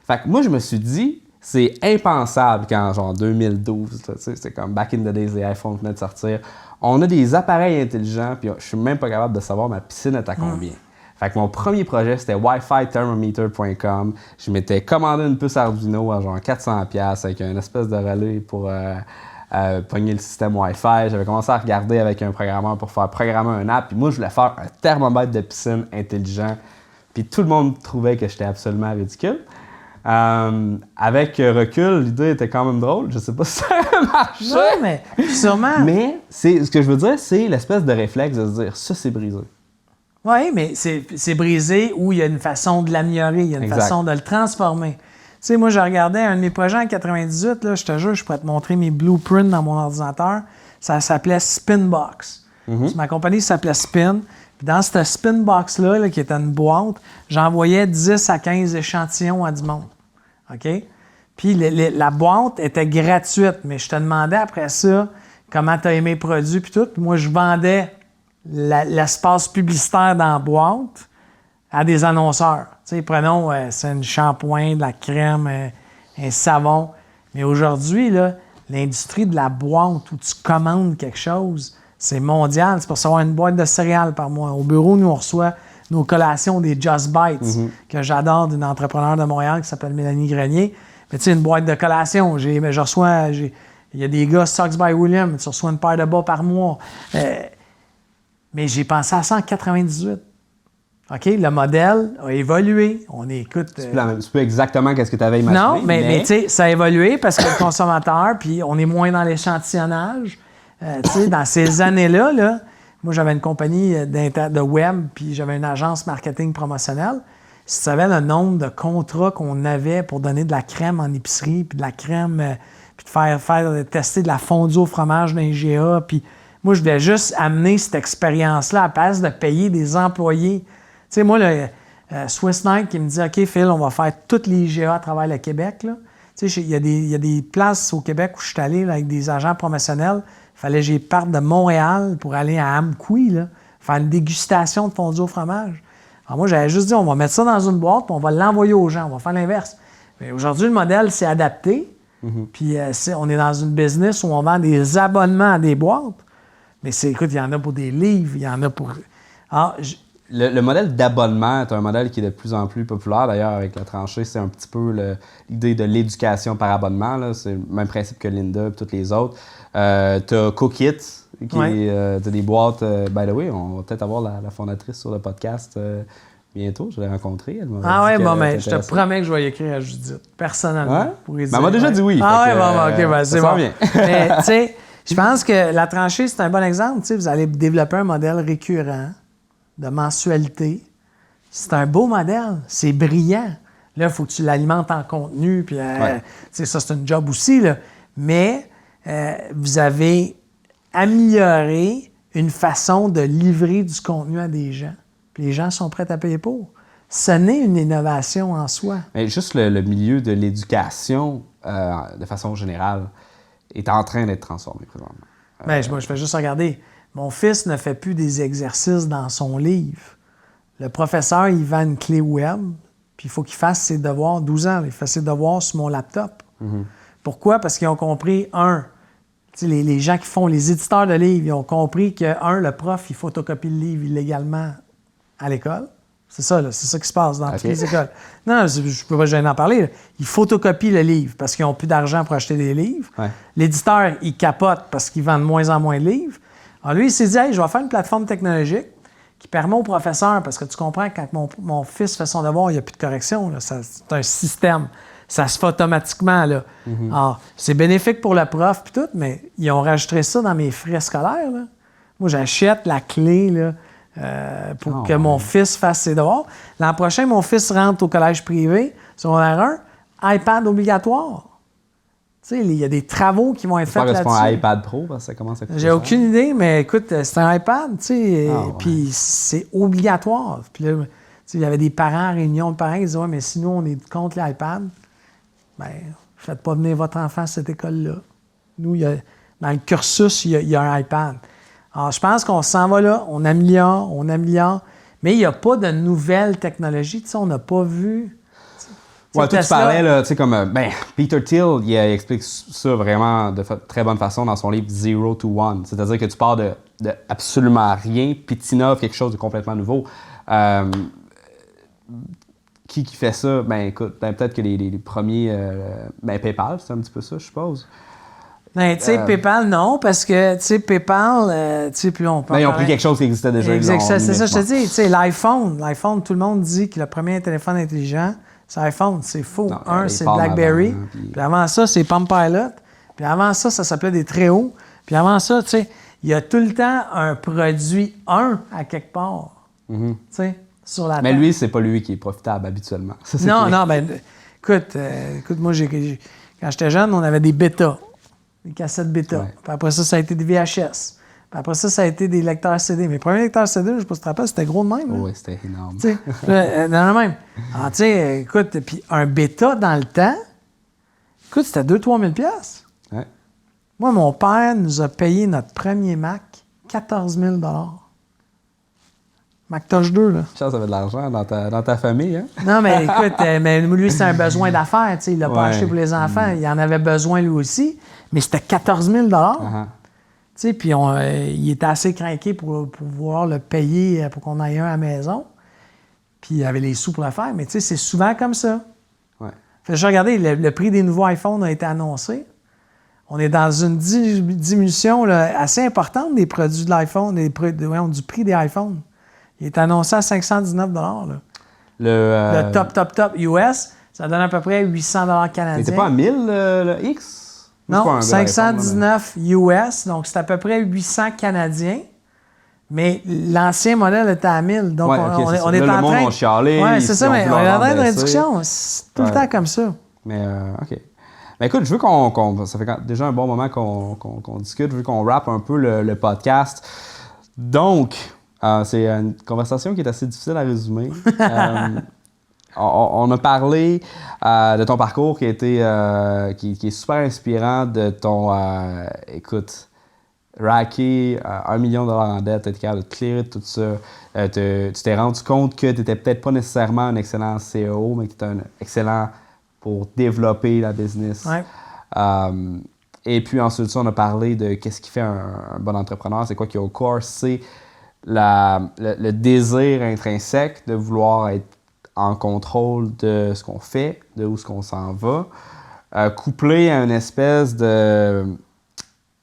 Fait que moi, je me suis dit, c'est impensable quand, genre, 2012, tu sais, c'est comme back in the days, les iPhones venaient de sortir. On a des appareils intelligents, puis je suis même pas capable de savoir ma piscine est à combien. Fait que mon premier projet, c'était WiFiThermometer.com. Je m'étais commandé une puce Arduino à genre 400$ avec une espèce de relais pour pogner le système Wi-Fi. J'avais commencé à regarder avec un programmeur pour faire programmer un app. Puis moi, je voulais faire un thermomètre de piscine intelligent. Puis tout le monde trouvait que j'étais absolument ridicule. Avec recul, l'idée était quand même drôle. Je sais pas si ça marche. Non, mais sûrement. Mais ce que je veux dire, c'est l'espèce de réflexe de se dire, ça, c'est brisé. Oui, mais c'est brisé ou il y a une façon de l'améliorer, il y a une façon de le transformer. Tu sais, moi, je regardais un de mes projets en 98, là, je te jure, je pourrais te montrer mes blueprints dans mon ordinateur. Ça s'appelait Spinbox. Ma compagnie s'appelait Spin. Puis dans cette Spinbox-là, là, qui était une boîte, j'envoyais 10 à 15 échantillons à du monde. OK? Puis la boîte était gratuite, mais je te demandais après ça comment tu as aimé le produit, puis tout. Puis moi, je vendais l'espace publicitaire dans la boîte à des annonceurs. Tu sais, prenons, c'est un shampoing, de la crème, un savon. Mais aujourd'hui, là, l'industrie de la boîte où tu commandes quelque chose, c'est mondial. C'est pour recevoir une boîte de céréales par mois. Au bureau, nous, on reçoit nos collations des Just Bites, que j'adore, d'une entrepreneur de Montréal qui s'appelle Mélanie Grenier. Mais tu sais, une boîte de collation, je reçois... Il y a des gars, Socks by William, tu reçois une paire de bas par mois. Mais j'ai pensé à ça en 98. OK? Le modèle a évolué. On écoute... C'est pas exactement ce que tu avais imaginé. Non, mais tu sais, ça a évolué parce que le consommateur, puis on est moins dans l'échantillonnage. Tu sais, dans ces années-là, là, Moi, j'avais une compagnie de web, puis j'avais une agence marketing promotionnelle. Si tu savais le nombre de contrats qu'on avait pour donner de la crème en épicerie, puis de la crème, puis de faire tester de la fondue au fromage dans les IGA, puis moi, je voulais juste amener cette expérience-là à la place de payer des employés. Tu sais, moi, Swiss Night qui me dit « OK, Phil, on va faire toutes les IGA à travers le Québec. » Tu sais, il y a des places au Québec où je suis allé là, avec des agents promotionnels. Il fallait que j'y parte de Montréal pour aller à Amqui, là, faire une dégustation de fondue au fromage. Alors moi, j'avais juste dit, on va mettre ça dans une boîte, puis on va l'envoyer aux gens. On va faire l'inverse. Mais aujourd'hui, le modèle s'est adapté. Puis on est dans une business où on vend des abonnements à des boîtes. Mais écoute, il y en a pour des livres, il y en a pour... Alors, le modèle d'abonnement est un modèle qui est de plus en plus populaire. D'ailleurs, avec la tranchée, c'est un petit peu l'idée de l'éducation par abonnement. Là. C'est le même principe que Linda et toutes les autres. T'as Cookit, qui est des boîtes. By the way, on va peut-être avoir la fondatrice sur le podcast bientôt. Je l'ai rencontrée. Mais je te promets que je vais y écrire à Judith, personnellement. Ouais? Pour dire, elle m'a déjà dit oui. C'est bon. Mais tu sais, je pense que la tranchée, c'est un bon exemple. Tu sais, vous allez développer un modèle récurrent de mensualité. C'est un beau modèle. C'est brillant. Là, il faut que tu l'alimentes en contenu. Puis, ça, c'est un job aussi. Là. Mais vous avez amélioré une façon de livrer du contenu à des gens. Puis les gens sont prêts à payer pour. Ce n'est une innovation en soi. Mais juste le milieu de l'éducation, de façon générale, est en train d'être transformé présentement. Moi, je fais juste regarder. Mon fils ne fait plus des exercices dans son livre. Le professeur, il vend une clé web, puis il faut qu'il fasse ses devoirs, 12 ans, il fait ses devoirs sur mon laptop. Pourquoi? Parce qu'ils ont compris, les gens qui font les éditeurs de livres, ils ont compris que, le prof, il photocopie le livre illégalement à l'école. C'est ça, là, c'est ça qui se passe dans toutes les écoles. Non, je ne peux pas gêner en parler. Là. Ils photocopient le livre parce qu'ils n'ont plus d'argent pour acheter des livres. Ouais. L'éditeur, il capote parce qu'il vend de moins en moins de livres. Alors lui, il s'est dit, hey, je vais faire une plateforme technologique qui permet aux professeurs, parce que tu comprends, quand mon fils fait son devoir, il n'y a plus de correction. Là, c'est un système. Ça se fait automatiquement. Là. Alors, c'est bénéfique pour le prof et tout, mais ils ont rajouté ça dans mes frais scolaires. Là. Moi, j'achète la clé là, pour que mon fils fasse ses devoirs. L'an prochain, mon fils rentre au collège privé, secondaire 1, iPad obligatoire. Tu sais, il y a des travaux qui vont être faits là-dessus. C'est pas un iPad Pro, parce que ça commence à coûter J'ai aucune idée, mais écoute, c'est un iPad, tu sais, puis c'est obligatoire. Puis là, tu sais, il y avait des parents en réunion de parents qui disaient « Ouais, mais si nous, on est contre l'iPad, bien, faites pas venir votre enfant à cette école-là. » Nous, dans le cursus, il y a un iPad. Alors, je pense qu'on s'en va là, on améliore, mais il n'y a pas de nouvelles technologies. Tu sais, on n'a pas vu... Ouais, toi, tu parlais, là, tu sais, comme, Peter Thiel, il explique ça vraiment de très bonne façon dans son livre Zero to One. C'est-à-dire que tu pars de absolument rien, puis tu innoves quelque chose de complètement nouveau. Qui fait ça? Écoute, peut-être que les premiers, PayPal, c'est un petit peu ça, je suppose. Tu sais, PayPal, non, parce que, tu sais, PayPal, tu sais, plus on parle. Ils ont pris quelque chose qui existait déjà. C'est ça, je te dis, tu sais, l'iPhone, tout le monde dit que le premier téléphone intelligent, c'est iPhone, c'est faux. C'est BlackBerry. Puis avant ça, c'est Palm Pilot. Puis avant ça, ça s'appelait des Treo. Puis avant ça, tu sais, il y a tout le temps un produit à quelque part. Tu sais, sur la table. Mais lui, c'est pas lui qui est profitable habituellement. Ça, non, écoute, moi, quand j'étais jeune, on avait des bêtas, des cassettes bêta. Ouais. Puis après ça a été des VHS. Puis après ça a été des lecteurs CD. Mes premiers lecteurs CD, je ne sais pas si tu te rappelles, c'était gros de même. Oui, c'était énorme. Tu sais, dans le même. Alors, tu sais, écoute, puis un bêta dans le temps, écoute, c'était 2 000 $3 000. Ouais. Moi, mon père nous a payé notre premier Mac 14 000 $. Macintosh 2, là. Ça avait de l'argent dans ta famille, hein? Non, mais écoute, mais lui, c'est un besoin d'affaires, tu sais. Il l'a pas acheté pour les enfants. Il en avait besoin lui aussi. Mais c'était 14 000 $. Tu sais, puis il était assez craqué pour pouvoir le payer pour qu'on aille un à la maison. Puis il avait les sous pour le faire. Mais tu sais, c'est souvent comme ça. Ouais. Fait que j'ai regardé, le prix des nouveaux iPhones a été annoncé. On est dans une diminution là, assez importante des produits de l'iPhone, du prix des iPhones. Il est annoncé à 519 $. Là. Le top US, ça donne à peu près 800 $ canadiens. C'était pas à 1000 le X? Non, 519 US, donc c'est à peu près 800 Canadiens. Mais l'ancien modèle était à 1000. Donc, Ouais, on est là, en le train... monde va chialer. Oui, c'est ça, mais on est en train de baisser. réduction. C'est tout le temps comme ça. Mais, OK. Mais écoute, je veux ça fait déjà un bon moment qu'on discute, je veux qu'on rappe un peu le podcast. Donc, c'est une conversation qui est assez difficile à résumer. On a parlé de ton parcours qui est super inspirant, de ton, écoute, racker 1 million de dollars en dette, être capable de clearer tout ça. Tu t'es rendu compte que tu n'étais peut-être pas nécessairement un excellent CEO, mais que tu étais un excellent pour développer la business. Ouais. Et puis ensuite, on a parlé de qu'est-ce qui fait un bon entrepreneur, c'est quoi qui est au corps, c'est le désir intrinsèque de vouloir être en contrôle de ce qu'on fait, de où ce qu'on s'en va, couplé à une espèce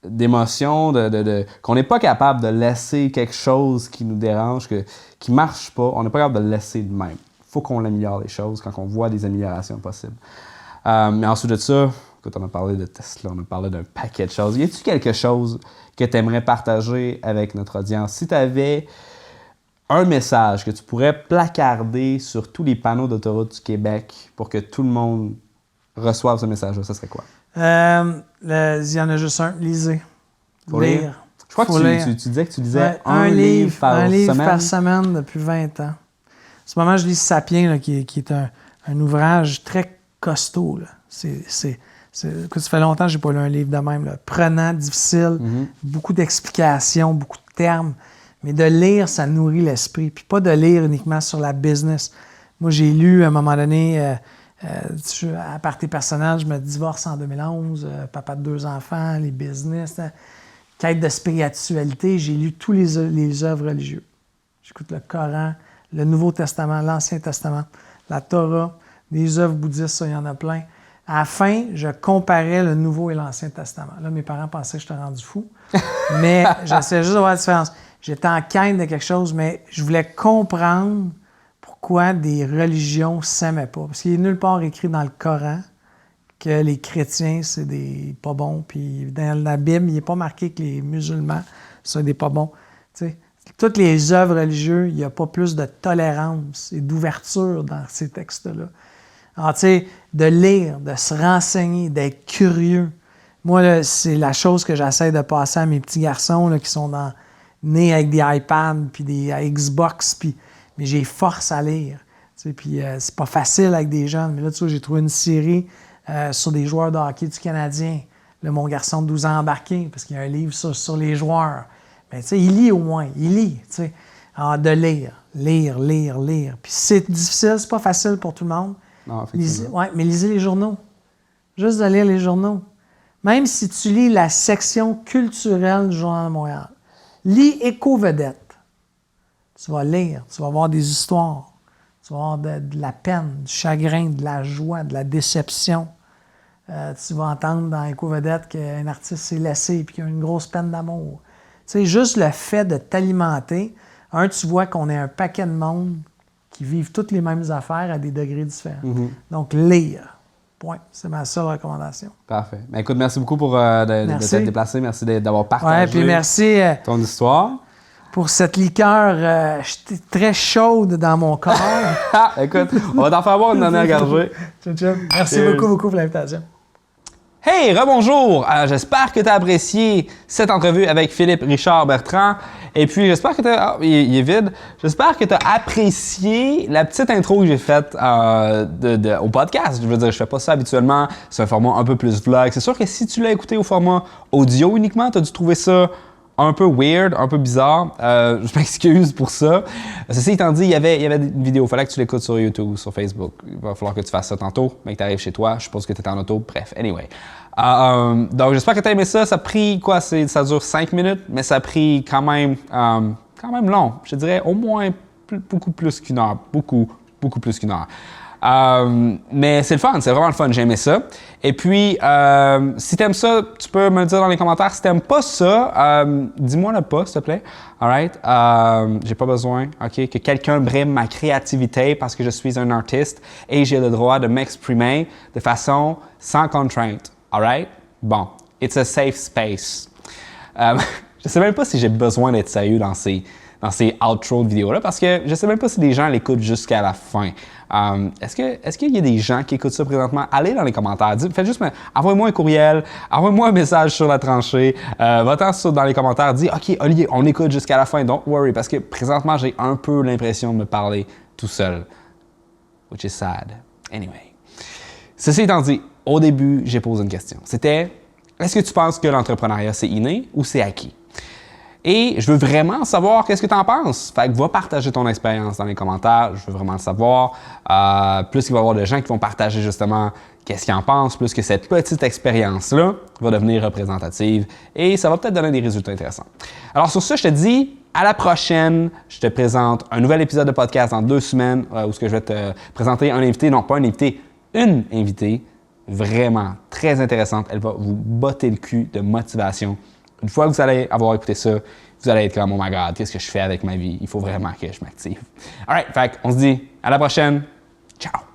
d'émotion, qu'on n'est pas capable de laisser quelque chose qui nous dérange, qui ne marche pas, on n'est pas capable de le laisser de même. Il faut qu'on améliore les choses quand on voit des améliorations possibles. Mais ensuite de ça, écoute, on a parlé de Tesla, on a parlé d'un paquet de choses. Y a-t-il quelque chose que tu aimerais partager avec notre audience? Si tu avais un message que tu pourrais placarder sur tous les panneaux d'autoroute du Québec pour que tout le monde reçoive ce message-là, ça serait quoi? Il y en a juste un. Lisez. Faut lire. Je crois que tu disais que tu lisais un livre par semaine depuis 20 ans. En ce moment, je lis Sapiens, là, qui est un ouvrage très costaud. Là. Écoute, ça fait longtemps que je n'ai pas lu un livre de même. Là. Prenant, difficile, beaucoup d'explications, beaucoup de termes. Mais de lire, ça nourrit l'esprit. Puis pas de lire uniquement sur la business. Moi, j'ai lu à un moment donné, à partir personnel, je me divorce en 2011, papa de 2 enfants, les business, quête de spiritualité. J'ai lu tous les œuvres religieuses. J'écoute le Coran, le Nouveau Testament, l'Ancien Testament, la Torah, des œuvres bouddhistes, ça, il y en a plein. À la fin, je comparais le Nouveau et l'Ancien Testament. Là, mes parents pensaient que j'étais rendu fou, mais j'essayais juste de voir la différence. J'étais en quête de quelque chose, mais je voulais comprendre pourquoi des religions ne s'aimaient pas. Parce qu'il n'est nulle part écrit dans le Coran que les chrétiens, c'est des pas bons. Puis dans la Bible, il n'est pas marqué que les musulmans sont des pas bons. Tu sais, toutes les œuvres religieuses, il n'y a pas plus de tolérance et d'ouverture dans ces textes-là. Alors, tu sais, de lire, de se renseigner, d'être curieux. Moi, là, c'est la chose que j'essaie de passer à mes petits garçons là, qui sont nés avec des iPads puis des Xbox, mais j'ai force à lire. Tu sais, puis c'est pas facile avec des jeunes. Mais là, tu vois, j'ai trouvé une série sur des joueurs de hockey du Canadien. Là, mon garçon de 12 ans embarqué, parce qu'il y a un livre sur les joueurs. Mais tu sais, il lit au moins. Il lit, tu sais. Alors, de lire. Puis c'est difficile, c'est pas facile pour tout le monde. Non, effectivement. Mais lisez les journaux. Juste de lire les journaux. Même si tu lis la section culturelle du Journal de Montréal, lis Éco-Vedette. Tu vas lire, tu vas voir des histoires, tu vas voir de la peine, du chagrin, de la joie, de la déception. Tu vas entendre dans Éco-Vedette qu'un artiste s'est laissé et qu'il y a une grosse peine d'amour. Tu sais, juste le fait de t'alimenter, tu vois qu'on est un paquet de monde qui vivent toutes les mêmes affaires à des degrés différents. Donc, lire. Point. C'est ma seule recommandation. Parfait. Ben, écoute, merci beaucoup pour de t'être déplacé. Merci d'avoir partagé puis merci, ton histoire. Pour cette liqueur très chaude dans mon corps. Écoute, on va t'en faire boire une dernière gorgée. Merci beaucoup pour l'invitation. Hey, rebonjour! J'espère que tu as apprécié cette entrevue avec Philippe Richard Bertrand. Et puis, j'espère que tu as... il est vide. J'espère que tu as apprécié la petite intro que j'ai faite au podcast. Je veux dire, je fais pas ça habituellement. C'est un format un peu plus vlog. C'est sûr que si tu l'as écouté au format audio uniquement, tu as dû trouver ça un peu weird, un peu bizarre. Je m'excuse pour ça. Ceci étant dit, il y avait une vidéo. Il fallait que tu l'écoutes sur YouTube ou sur Facebook. Il va falloir que tu fasses ça tantôt, mais que tu arrives chez toi. Je suppose que tu es en auto. Bref, anyway. Donc, j'espère que tu as aimé ça. Ça a pris, ça dure 5 minutes, mais ça a pris quand même long. Je dirais au moins beaucoup plus qu'une heure. Beaucoup plus qu'une heure. Mais c'est le fun, c'est vraiment le fun, j'ai aimé ça. Et puis, si t'aimes ça, tu peux me le dire dans les commentaires. Si t'aimes pas ça, dis-moi le pas, s'il te plaît. Alright? J'ai pas besoin, OK, que quelqu'un brime ma créativité parce que je suis un artiste et j'ai le droit de m'exprimer de façon sans contrainte. Alright? Bon, it's a safe space. Je sais même pas si j'ai besoin d'être sérieux dans ces outros de vidéos-là parce que je sais même pas si les gens l'écoutent jusqu'à la fin. Est-ce qu'il y a des gens qui écoutent ça présentement? Allez dans les commentaires. Faites juste, envoyez-moi un courriel, envoyez-moi un message sur la tranchée, va-t'en dans les commentaires, dis OK, Olivier, on écoute jusqu'à la fin, don't worry, parce que présentement, j'ai un peu l'impression de me parler tout seul. Which is sad. Anyway. Ceci étant dit, au début, j'ai posé une question. C'était, est-ce que tu penses que l'entrepreneuriat, c'est inné ou c'est acquis? Et je veux vraiment savoir qu'est-ce que tu en penses. Fait que va partager ton expérience dans les commentaires. Je veux vraiment le savoir. Plus il va y avoir de gens qui vont partager justement qu'est-ce qu'ils en pensent, plus que cette petite expérience-là va devenir représentative et ça va peut-être donner des résultats intéressants. Alors sur ça, je te dis à la prochaine. Je te présente un nouvel épisode de podcast dans 2 semaines où je vais te présenter un invité, non pas un invité, une invitée vraiment très intéressante. Elle va vous botter le cul de motivation. Une fois que vous allez avoir écouté ça, vous allez être comme « Oh my God, qu'est-ce que je fais avec ma vie? Il faut vraiment que je m'active. » Alright, fait on se dit à la prochaine. Ciao!